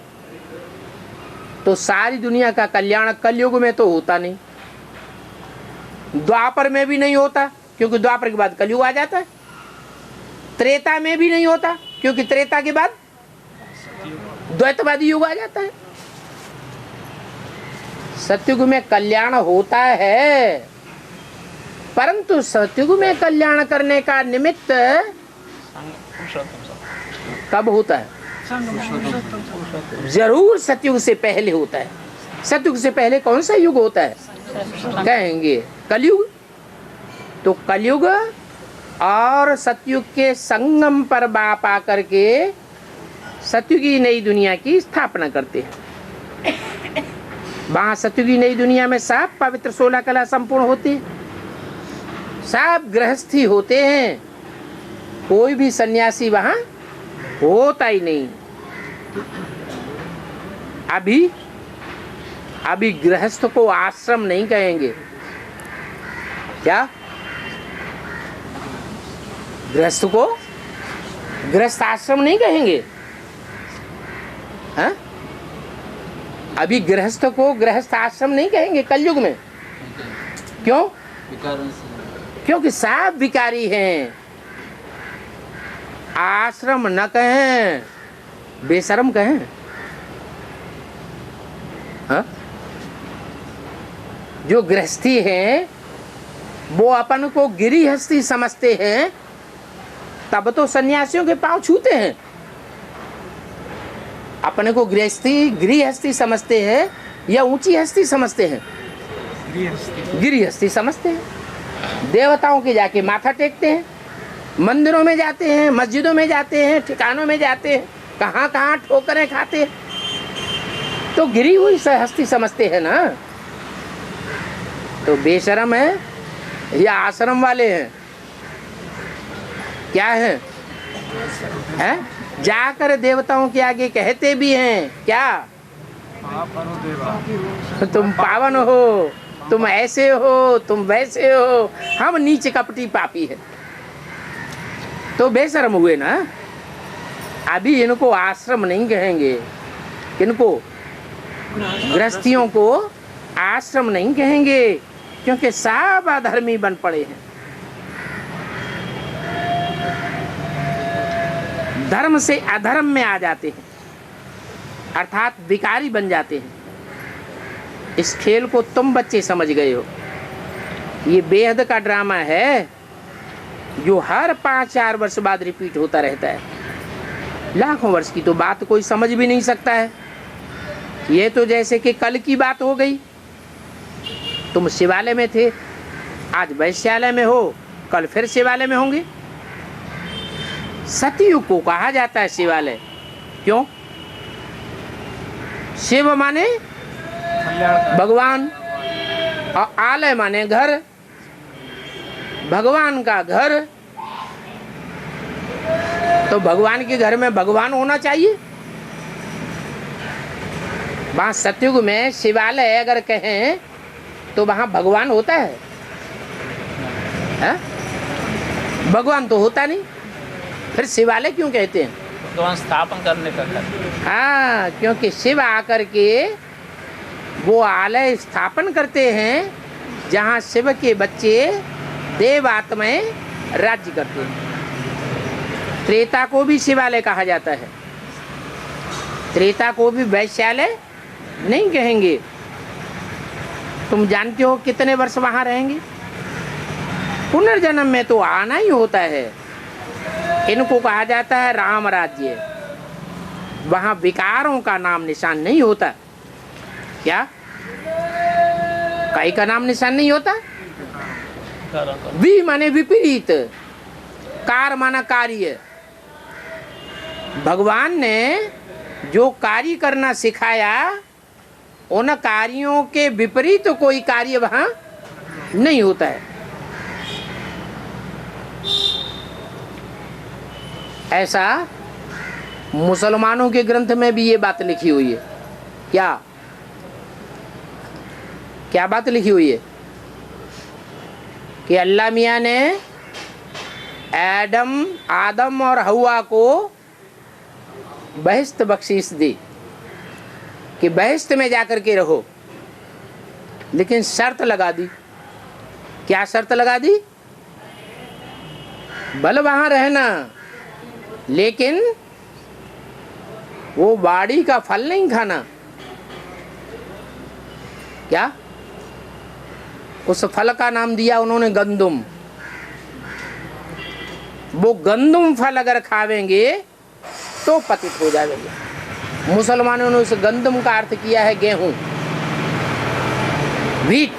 [SPEAKER 1] तो सारी दुनिया का कल्याण कलयुग में तो होता नहीं, द्वापर में भी नहीं होता क्योंकि द्वापर के बाद कलयुग आ जाता है। त्रेता में भी नहीं होता क्योंकि त्रेता के बाद द्वैतवादी युग आ जाता है। सतयुग में कल्याण होता है, परंतु सतयुग में कल्याण करने का निमित्त कब होता है? जरूर सतयुग से पहले होता है। सतयुग से पहले कौन सा युग होता है? कहेंगे कलयुग। तो कलयुग और सतयुग के संगम पर बाप आकर के सतयुगी नई दुनिया की स्थापना करते हैं। वहां सतयुगी नई दुनिया में सब पवित्र 16 कला संपूर्ण होती है, सब गृहस्थी होते हैं, कोई भी सन्यासी वहां होता ही नहीं। अभी गृहस्थ को आश्रम नहीं कहेंगे। क्या? गृहस्थ को गृहस्थ आश्रम नहीं कहेंगे। हाँ? अभी गृहस्थ को गृहस्थ आश्रम नहीं कहेंगे कलयुग में। क्यों? क्योंकि सब विकारी हैं। आश्रम न कहें, बेशर्म कहें। हाँ? जो गृहस्थी हैं वो अपन को गिरिहस्थी समझते हैं, तब तो सन्यासियों के पांव छूते हैं। अपने को गृहस्थी समझते हैं या ऊंची हस्ती समझते हैं? गिरिहस्थी समझते हैं। देवताओं के जाके माथा टेकते हैं, मंदिरों में जाते हैं, मस्जिदों में जाते हैं, ठिकानों में जाते हैं, कहाँ कहाँ ठोकरें खाते हैं, तो गिरी हुई हस्ती समझते हैं ना। तो बेशरम है या आश्रम वाले हैं? क्या है? जाकर देवताओं के आगे कहते भी हैं क्या? तुम पावन हो, तुम ऐसे हो, तुम वैसे हो, हम नीच कपटी पापी है। तो बेशरम हुए ना। अभी इनको आश्रम नहीं कहेंगे, इनको गृहस्थियों को आश्रम नहीं कहेंगे, क्योंकि सब अधर्मी बन पड़े हैं। धर्म से अधर्म में आ जाते हैं, अर्थात विकारी बन जाते हैं। इस खेल को तुम बच्चे समझ गए हो। ये बेहद का ड्रामा है जो हर 5-4 वर्ष बाद रिपीट होता रहता है। लाखों वर्ष की तो बात कोई समझ भी नहीं सकता है। ये तो जैसे कि कल की बात हो गई। तुम शिवालय में थे, आज वैश्यालय में हो, कल फिर शिवालय में होंगे। सतयुग को कहा जाता है शिवालय, क्यों? शिव माने भगवान और आलय माने घर, भगवान का घर। तो भगवान के घर में भगवान होना चाहिए। वहां सतयुग में शिवालय अगर कहें तो वहां भगवान होता है? भगवान तो होता नहीं, फिर शिवालय क्यों कहते हैं?
[SPEAKER 2] भगवान स्थापन करने का कहते।
[SPEAKER 1] हाँ, क्योंकि शिव आकर के वो आलय स्थापन करते हैं जहाँ शिव के बच्चे देव आत्माएं राज्य करते हैं। त्रेता को भी शिवालय कहा जाता है, त्रेता को भी वैश्यालय नहीं कहेंगे। तुम जानते हो कितने वर्ष वहां रहेंगे? पुनर्जन्म में तो आना ही होता है। इनको कहा जाता है राम राज्य। वहां विकारों का नाम निशान नहीं होता। क्या? कई का नाम निशान नहीं होता? वि माने विपरीत, कार माना कार्य। भगवान ने जो कार्य करना सिखाया, उन कार्यों के विपरीत कोई कार्य वहां नहीं होता है। ऐसा मुसलमानों के ग्रंथ में भी ये बात लिखी हुई है। क्या क्या बात लिखी हुई है? कि अल्लाह मियाँ ने आदम और हवा को बहिश्त बख्शीश दी कि बहिश्त में जाकर के रहो, लेकिन शर्त लगा दी। क्या शर्त लगा दी? भले वहां रहना, लेकिन वो बाड़ी का फल नहीं खाना। क्या? उस फल का नाम दिया उन्होंने गंदुम। वो गंदुम फल अगर खावेंगे तो पतित हो जाएंगे। मुसलमानों ने उस गंदुम का अर्थ किया है गेहूं, व्हीट।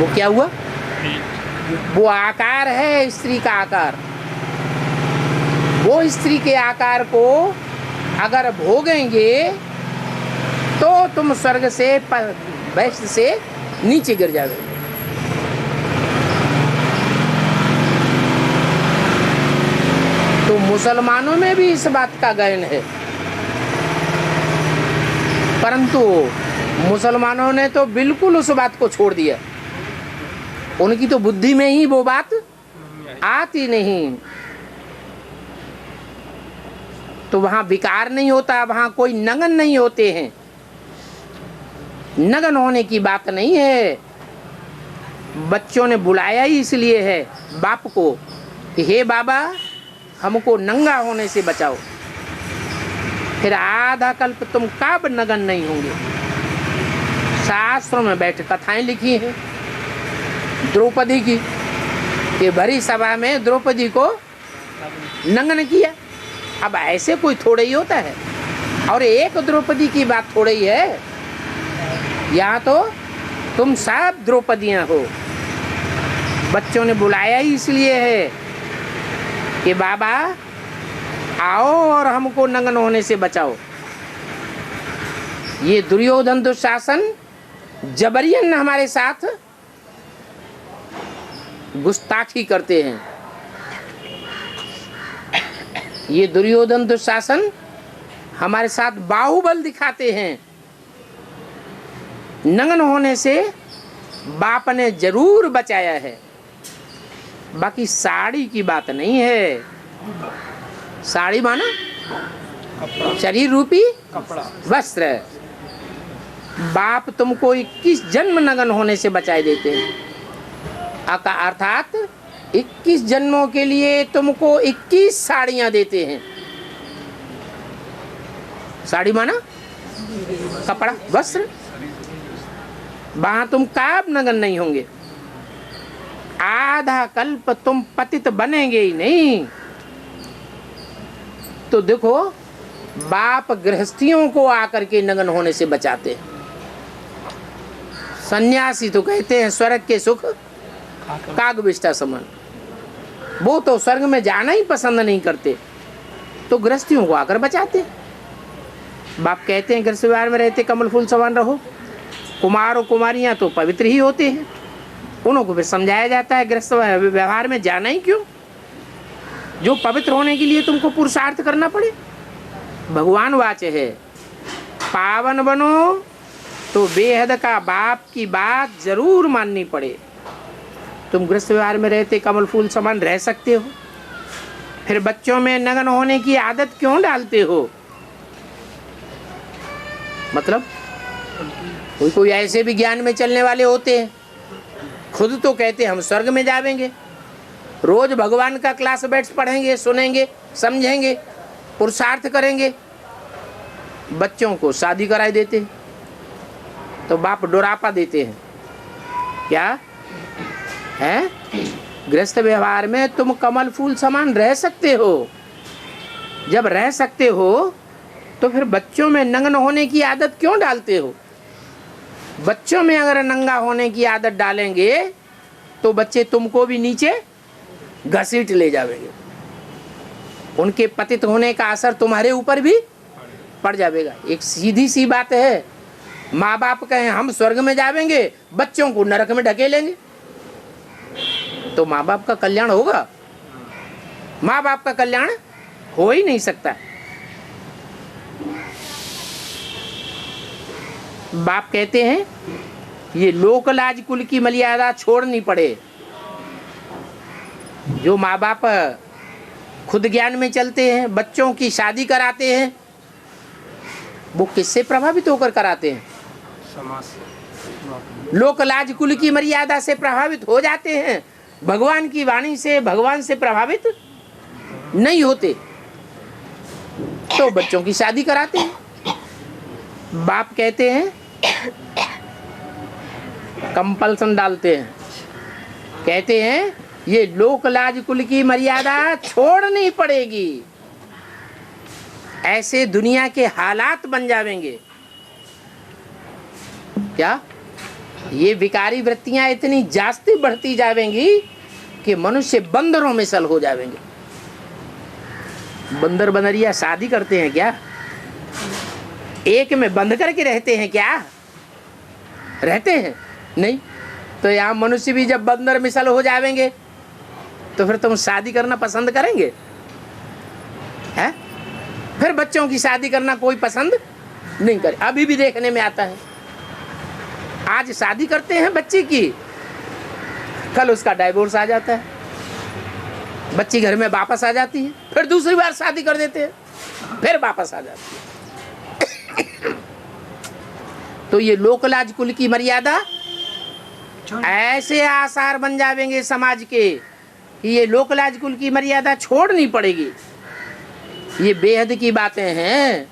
[SPEAKER 1] वो क्या हुआ? वो आकार है स्त्री का आकार। वो स्त्री के आकार को अगर भोगेंगे तो तुम स्वर्ग से वैश्य से नीचे गिर जाओगे। तो मुसलमानों में भी इस बात का ज्ञान है, परंतु मुसलमानों ने तो बिल्कुल उस बात को छोड़ दिया। उनकी तो बुद्धि में ही वो बात आती नहीं। तो वहां विकार नहीं होता, वहां कोई नगन नहीं होते हैं। नगन होने की बात नहीं है। बच्चों ने बुलाया ही इसलिए है बाप को कि हे बाबा हमको नंगा होने से बचाओ। फिर आधा कल्प तुम कब नगन नहीं होंगे। शास्त्रों में बैठ कथाएं लिखी हैं द्रौपदी की, कि भरी सभा में द्रौपदी को नंगन किया। अब ऐसे कोई थोड़ा ही होता है, और एक द्रौपदी की बात थोड़ा ही है, यहाँ तो तुम सब द्रौपदियाँ हो। बच्चों ने बुलाया ही इसलिए है कि बाबा आओ और हमको नंगन होने से बचाओ। ये दुर्योधन दुशासन जबरियन हमारे साथ गुस्ताखी करते हैं। ये दुर्योधन दुशासन हमारे साथ बाहुबल दिखाते हैं। नंगन होने से बाप ने जरूर बचाया है, बाकी साड़ी की बात नहीं है। साड़ी माना शरीर रूपी वस्त्र। बाप तुमको 21 जन्म नंगन होने से बचाए देते हैं, अर्थात 21 जन्मों के लिए तुमको 21 साड़ियां देते हैं। साड़ी माना कपड़ा वस्त्र। वहां तुम काब नंगन नहीं होंगे। आधा कल्प तुम पतित बनेंगे ही नहीं। तो देखो बाप गृहस्थियों को आकर के नंगन होने से बचाते हैं। सन्यासी तो कहते हैं स्वर्ग के सुख कागविष्टा समान, वो तो स्वर्ग में जाना ही पसंद नहीं करते, तो गृहस्थियों को आकर बचाते। बाप कहते हैं गृहस्थ व्यवहार में रहते कमल फूल समान रहो। कुमार और कुमारियां तो पवित्र ही होते हैं, उनको फिर समझाया जाता है गृहस्थ व्यवहार में जाना ही क्यों, जो पवित्र होने के लिए तुमको पुरुषार्थ करना पड़े। भगवान वाचे है पावन बनो तो बेहद का बाप की बात जरूर माननी पड़े। तुम गृहस्थ व्यवहार में रहते कमल फूल समान रह सकते हो, फिर बच्चों में नंगन होने की आदत क्यों डालते हो? मतलब कोई ऐसे भी ज्ञान में चलने वाले होते हैं, खुद तो कहते हम स्वर्ग में जावेंगे, रोज भगवान का क्लास बैठ पढ़ेंगे, सुनेंगे, समझेंगे, पुरुषार्थ करेंगे, बच्चों को शादी कराई देते हैं। तो बाप डोरापा देते हैं क्या है? गृहस्थ व्यवहार में तुम कमल फूल समान रह सकते हो। जब रह सकते हो तो फिर बच्चों में नंगन होने की आदत क्यों डालते हो? बच्चों में अगर नंगा होने की आदत डालेंगे तो बच्चे तुमको भी नीचे घसीट ले जाएंगे, उनके पतित होने का असर तुम्हारे ऊपर भी पड़ जाएगा। एक सीधी सी बात है, माँ बाप कहें हम स्वर्ग में जावेंगे, बच्चों को नरक में ढकेलेंगे, तो माँ बाप का कल्याण होगा? माँ बाप का कल्याण हो ही नहीं सकता। बाप कहते हैं ये लोकलाज कुल की मर्यादा छोड़नी पड़े। जो माँ बाप खुद ज्ञान में चलते हैं, बच्चों की शादी कराते हैं, वो किससे प्रभावित होकर कराते हैं? लोकलाज कुल की मर्यादा से प्रभावित हो जाते हैं, भगवान की वाणी से, भगवान से प्रभावित नहीं होते, तो बच्चों की शादी कराते हैं। बाप कहते हैं कंपल्सन डालते हैं, कहते हैं ये लोकलाज कुल की मर्यादा छोड़नी पड़ेगी, ऐसे दुनिया के हालात बन जाएंगे। क्या ये विकारी वृत्तियां इतनी जास्ती बढ़ती जाएंगी कि मनुष्य बंदरों में सल हो जाएंगे। बंदर बनरिया शादी करते हैं क्या? एक में बंद करके रहते हैं क्या? रहते हैं नहीं। तो यहाँ मनुष्य भी जब बंदर मिसल हो जाएंगे तो फिर तुम शादी करना पसंद करेंगे? है? फिर बच्चों की शादी करना कोई पसंद नहीं करे। अभी भी देखने में आता है, आज शादी करते हैं बच्चे की, कल उसका डाइवोर्स आ जाता है, बच्ची घर में वापस आ जाती है, फिर दूसरी बार शादी कर देते हैं, फिर वापस आ जाती है। तो ये लोकलाज कुल की मर्यादा ऐसे आसार बन जाएंगे समाज के कि ये लोकलाज कुल की मर्यादा छोड़नी पड़ेगी। ये बेहद की बातें हैं।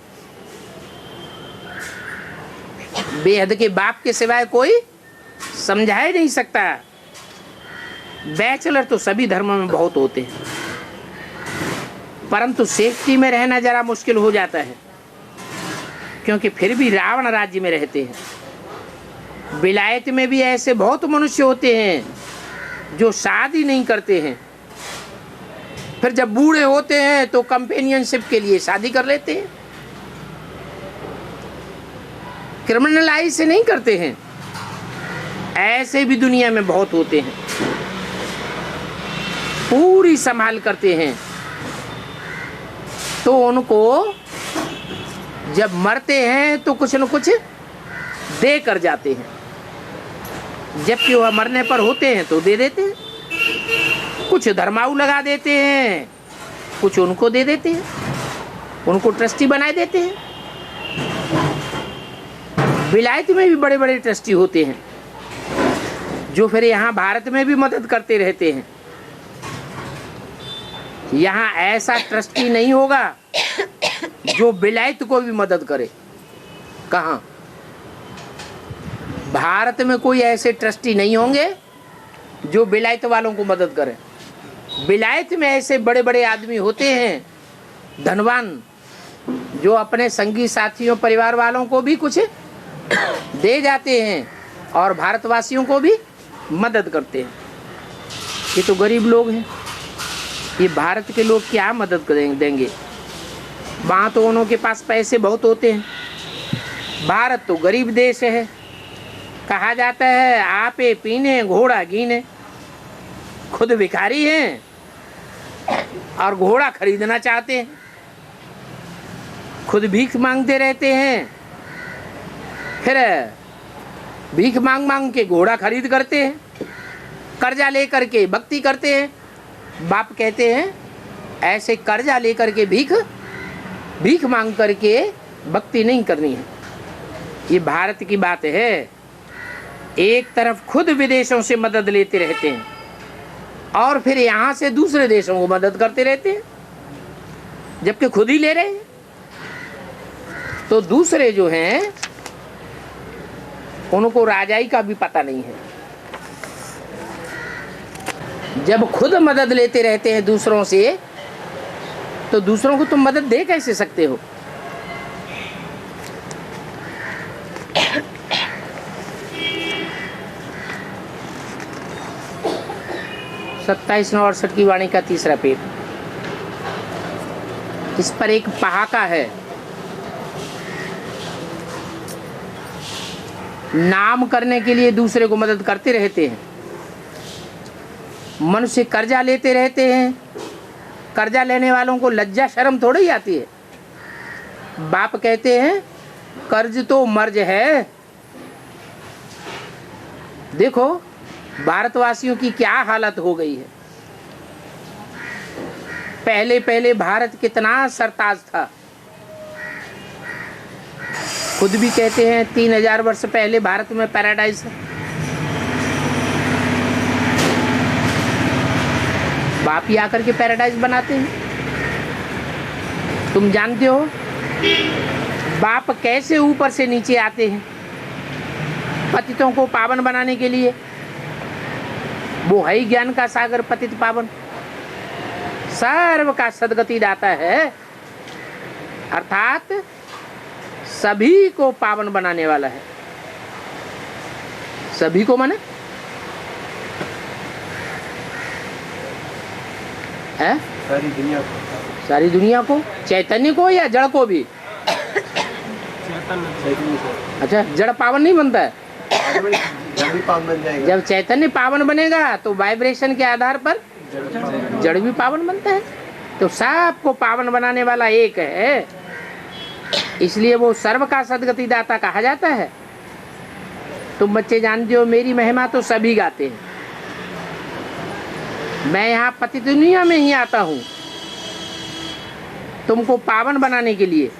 [SPEAKER 1] बेहद के बाप के सिवाय कोई समझा ही नहीं सकता। बैचलर तो सभी धर्मों में बहुत होते हैं, परंतु सेफ्टी में रहना जरा मुश्किल हो जाता है, क्योंकि फिर भी रावण राज्य में रहते हैं। विलायत में भी ऐसे बहुत मनुष्य होते हैं जो शादी नहीं करते हैं, फिर जब बूढ़े होते हैं तो कंपेनियनशिप के लिए शादी कर लेते हैं, क्रिमिनलाइज से नहीं करते हैं। ऐसे भी दुनिया में बहुत होते हैं, पूरी संभाल करते हैं, तो उनको जब मरते हैं तो कुछ न कुछ दे कर जाते हैं, जबकि वह मरने पर होते हैं तो दे देते हैं। कुछ धर्माऊ लगा देते हैं, कुछ उनको दे देते हैं, उनको ट्रस्टी बना देते हैं। विलायत में भी बड़े बड़े ट्रस्टी होते हैं जो फिर यहाँ भारत में भी मदद करते रहते हैं। यहाँ ऐसा ट्रस्टी नहीं होगा जो विलायत को भी मदद करे। कहाँ? भारत में कोई ऐसे ट्रस्टी नहीं होंगे जो विलायत वालों को मदद करे। विलायत में ऐसे बड़े बड़े आदमी होते हैं, धनवान, जो अपने संगी साथियों परिवार वालों को भी कुछ दे जाते हैं और भारतवासियों को भी मदद करते हैं। ये तो गरीब लोग हैं, ये भारत के लोग क्या मदद देंगे? वहाँ तो उन्हों के पास पैसे बहुत होते हैं। भारत तो गरीब देश है, कहा जाता है आपे पीने घोड़ा गीने। खुद भिखारी हैं और घोड़ा खरीदना चाहते हैं, खुद भीख मांगते रहते हैं, फिर भीख मांग मांग के घोड़ा खरीद करते हैं, कर्जा लेकर के भक्ति करते हैं। बाप कहते हैं ऐसे कर्जा लेकर के भीख मांग करके भक्ति नहीं करनी है। ये भारत की बात है। एक तरफ खुद विदेशों से मदद लेते रहते हैं और फिर यहाँ से दूसरे देशों को मदद करते रहते हैं, जबकि खुद ही ले रहे हैं। तो दूसरे जो हैं उनको राजाई का भी पता नहीं है। जब खुद मदद लेते रहते हैं दूसरों से, तो दूसरों को तुम मदद दे कैसे सकते हो? सत्ताईस 968 की वाणी का तीसरा पेज, इस पर एक पहाका है। नाम करने के लिए दूसरे को मदद करते रहते हैं। मनुष्य कर्जा लेते रहते हैं, कर्जा लेने वालों को लज्जा शर्म थोड़ी ही आती है। बाप कहते हैं कर्ज तो मर्ज है। देखो भारतवासियों की क्या हालत हो गई है। पहले पहले भारत कितना सरताज था। खुद भी कहते हैं 3000 वर्ष पहले भारत में पैराडाइज है। बाप ही आकर के पैराडाइज बनाते हैं। तुम जानते हो बाप कैसे ऊपर से नीचे आते हैं पतितों को पावन बनाने के लिए। वो है ज्ञान का सागर पतित पावन, सर्व का सद्गति दाता है, अर्थात सभी को पावन बनाने वाला है। सभी को माने है? सारी दुनिया को, चैतन्य को या जड़ को भी? अच्छा, जड़ पावन नहीं बनता है? जब चैतन्य पावन बनेगा तो वाइब्रेशन के आधार पर जड़ भी पावन बनता है। तो सबको पावन बनाने वाला एक है, इसलिए वो सर्व का सद्गति दाता कहा जाता है। तुम बच्चे जानते हो मेरी महिमा तो सभी गाते हैं। मैं यहाँ पति दुनिया में ही आता हूँ तुमको पावन बनाने के लिए।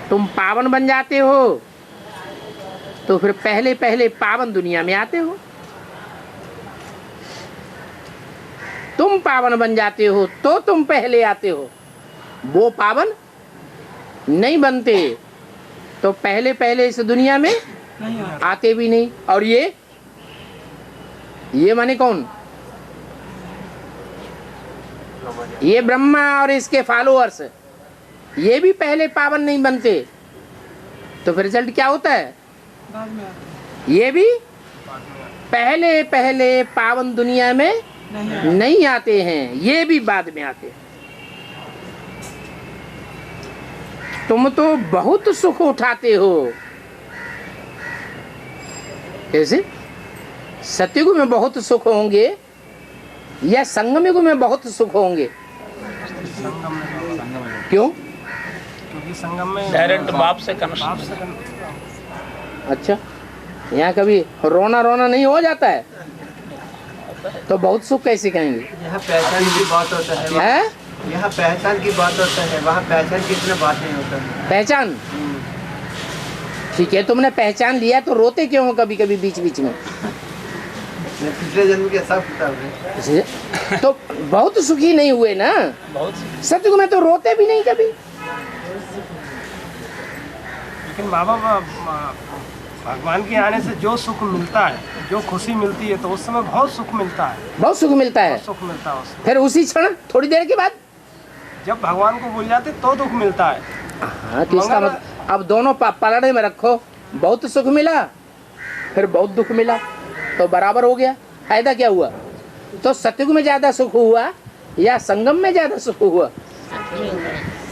[SPEAKER 1] तुम पावन बन जाते हो तो फिर पहले पहले पावन दुनिया में आते हो। तुम पावन बन जाते हो तो तुम पहले आते हो, वो पावन नहीं बनते। तो पहले पहले इस दुनिया में आते भी नहीं। और ये माने कौन? ये ब्रह्मा और इसके फॉलोअर्स, ये भी पहले पावन नहीं बनते, तो फिर रिजल्ट क्या होता है? ये भी पहले पहले पावन दुनिया में नहीं आते हैं, ये भी बाद में आते हैं। तुम तो बहुत सुख उठाते हो। कैसे? सतयुग में बहुत सुख होंगे या संगम युग में बहुत सुख होंगे? क्यों?
[SPEAKER 4] क्योंकि संगम में
[SPEAKER 2] डायरेक्ट बाप से कनेक्शन।
[SPEAKER 1] अच्छा, यहाँ कभी रोना रोना नहीं हो जाता है तो बहुत सुख कैसे कहेंगे?
[SPEAKER 5] यहाँ पहचान की बात होता है,
[SPEAKER 1] है?
[SPEAKER 5] यहाँ पहचान की बात होता है, वहाँ पहचान की इतना बात नहीं होता है।
[SPEAKER 1] पहचान ठीक है, तुमने पहचान लिया तो रोते क्यों हो कभी कभी बीच बीच में?
[SPEAKER 5] पिछले जन्म के सब किताब है।
[SPEAKER 1] तो बहुत सुखी नहीं हुए ना।
[SPEAKER 2] बहुत
[SPEAKER 1] सतयुग में तो रोते भी नहीं कभी।
[SPEAKER 4] लेकिन बाबा भगवान के आने से जो सुख मिलता है, जो खुशी मिलती है, तो उस समय बहुत सुख मिलता है,
[SPEAKER 1] बहुत सुख मिलता है।
[SPEAKER 4] बहुत सुख मिलता है उस समय।
[SPEAKER 1] फिर उसी क्षण थोड़ी देर के बाद
[SPEAKER 4] जब भगवान को भूल जाते तो दुख मिलता है।
[SPEAKER 1] हाँ, तो इसका मतलब अब दोनों पलड़े में रखो, बहुत सुख मिला फिर बहुत दुख मिला तो बराबर हो गया। फायदा क्या हुआ? तो सतयुग में ज्यादा सुख हुआ या संगम में ज्यादा सुख हुआ?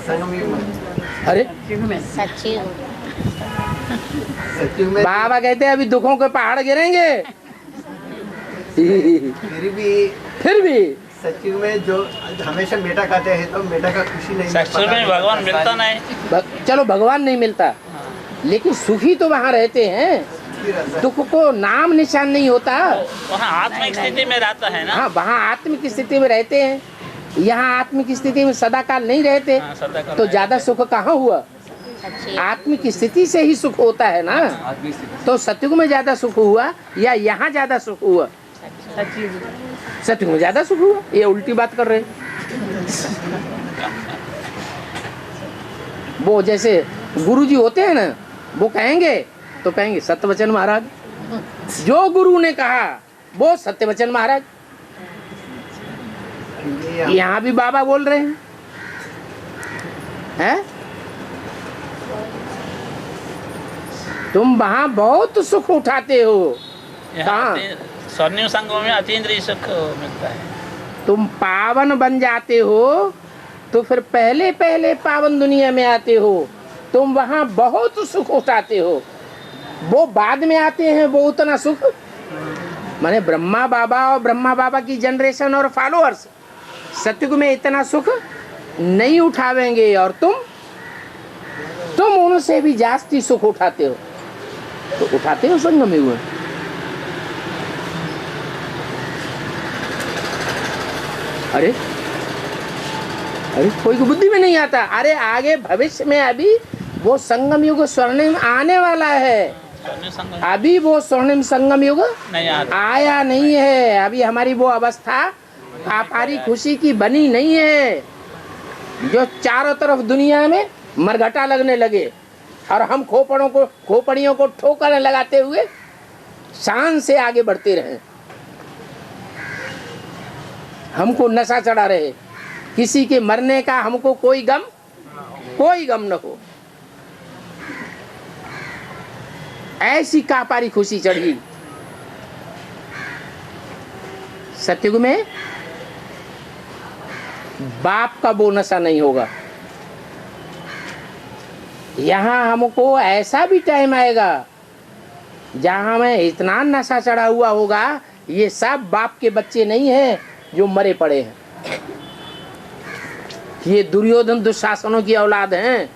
[SPEAKER 5] संगम युग में।
[SPEAKER 1] अरे
[SPEAKER 5] सतयुग में
[SPEAKER 1] बाबा कहते हैं अभी दुखों के पहाड़ गिरेंगे। फिर भी
[SPEAKER 5] सतयुग में जो हमेशा मेटा खाते हैं तो मेटा का खुशी नहीं मिल
[SPEAKER 2] सचुग में भगवान मिलता नहीं।
[SPEAKER 1] चलो भगवान नहीं मिलता, लेकिन सुखी तो वहाँ रहते हैं। दुख को नाम निशान नहीं होता।
[SPEAKER 2] वहाँ आत्मिक स्थिति में रहता है ना।
[SPEAKER 1] हाँ, वहाँ आत्मिक स्थिति में रहते हैं, यहाँ आत्मिक स्थिति में सदा काल नहीं रहते।
[SPEAKER 2] हाँ, सदा काल
[SPEAKER 1] तो ज्यादा सुख कहाँ हुआ? आत्मिक स्थिति से ही सुख होता है ना। तो सतयुग में ज्यादा सुख हुआ या यहाँ ज्यादा सुख हुआ? सतयुग में ज्यादा सुख हुआ। ये उल्टी बात कर रहे। वो जैसे गुरुजी होते हैं ना, वो कहेंगे तो कहेंगे सत्यवचन महाराज, जो गुरु ने कहा वो सत्यवचन महाराज। यहाँ भी बाबा बोल रहे हैं? तुम वहाँ बहुत सुख उठाते हो। कहाँ?
[SPEAKER 2] स्वर्णिम संगम में अतीन्द्रिय सुख मिलता है।
[SPEAKER 1] तुम पावन बन जाते हो तो फिर पहले पहले पावन दुनिया में आते हो, तुम वहाँ बहुत सुख उठाते हो। वो बाद में आते हैं, वो उतना सुख माने ब्रह्मा बाबा और ब्रह्मा बाबा की जनरेशन और फॉलोअर्स सतयुग में इतना सुख नहीं उठावेंगे, और तुम उनसे भी जास्ती सुख उठाते हो। तो उठाते हो संगम युग में। अरे कोई को बुद्धि में नहीं आता। अरे आगे भविष्य में अभी वो संगम युग स्वर्णिम आने वाला है। अभी वो स्वर्णिम संगम युग आया नहीं है। अभी हमारी वो अवस्था व्यापारी खुशी की बनी नहीं है, जो चारों तरफ दुनिया में मरघटा लगने लगे और हम खोपड़ियों को ठोकर लगाते हुए शान से आगे बढ़ते रहे। हमको नशा चढ़ा रहे, किसी के मरने का हमको कोई गम न हो। ऐसी कापारी खुशी चढ़ी। सतयुग में बाप का वो नशा नहीं होगा। यहाँ हमको ऐसा भी टाइम आएगा जहाँ हमें इतना नशा चढ़ा हुआ होगा, ये सब बाप के बच्चे नहीं हैं जो मरे पड़े हैं। ये दुर्योधन दुशासनों की औलाद हैं,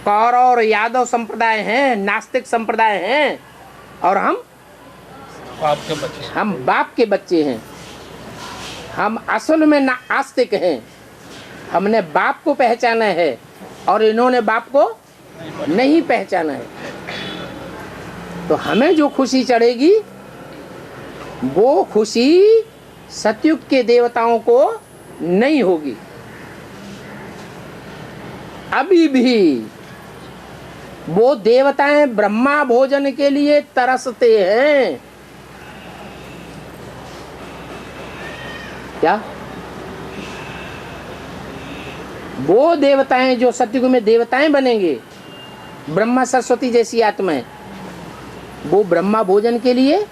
[SPEAKER 1] कौरव और यादव संप्रदाय हैं, नास्तिक संप्रदाय हैं, और हम बाप के बच्चे हैं। हम असल में ना आस्तिक हैं। हमने बाप को पहचाना है और इन्होंने बाप को नहीं पहचाना है। तो हमें जो खुशी चढ़ेगी वो खुशी सतयुग के देवताओं को नहीं होगी। अभी भी वो देवताएं ब्रह्मा भोजन के लिए तरसते हैं। क्या? वो देवताएं जो सतयुग में देवताएं बनेंगे, ब्रह्मा सरस्वती जैसी आत्माएं, वो ब्रह्मा भोजन के लिए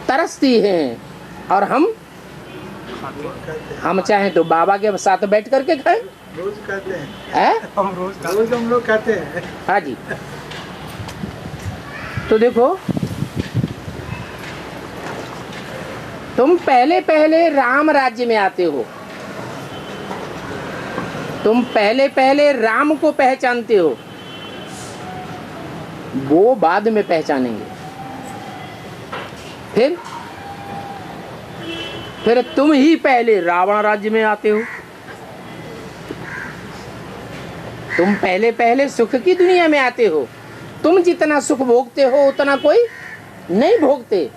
[SPEAKER 1] तरसती हैं। और हम चाहें तो बाबा के साथ बैठ करके खाएं।
[SPEAKER 5] रोज खाते हैं,
[SPEAKER 1] है?
[SPEAKER 5] रोज हम लोग खाते हैं।
[SPEAKER 1] हाँ जी। तो देखो, तुम पहले पहले राम राज्य में आते हो, तुम पहले पहले राम को पहचानते हो, वो बाद में पहचानेंगे। फिर तुम ही पहले रावण राज्य में आते हो। तुम पहले पहले सुख की दुनिया में आते हो। तुम जितना सुख भोगते हो उतना कोई नहीं भोगते।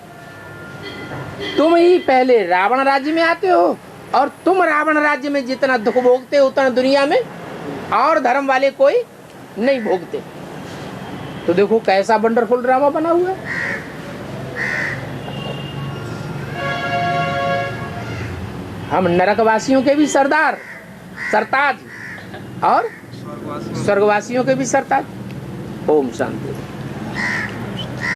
[SPEAKER 1] तुम ही पहले रावण राज्य में आते हो, और तुम रावण राज्य में जितना दुख भोगते हो उतना दुनिया में और धर्म वाले कोई नहीं भोगते। तो देखो कैसा वंडरफुल ड्रामा बना हुआ है। हम नरकवासियों के भी सरदार सरताज और स्वर्गवासियों के भी सरताज। ओम शांति।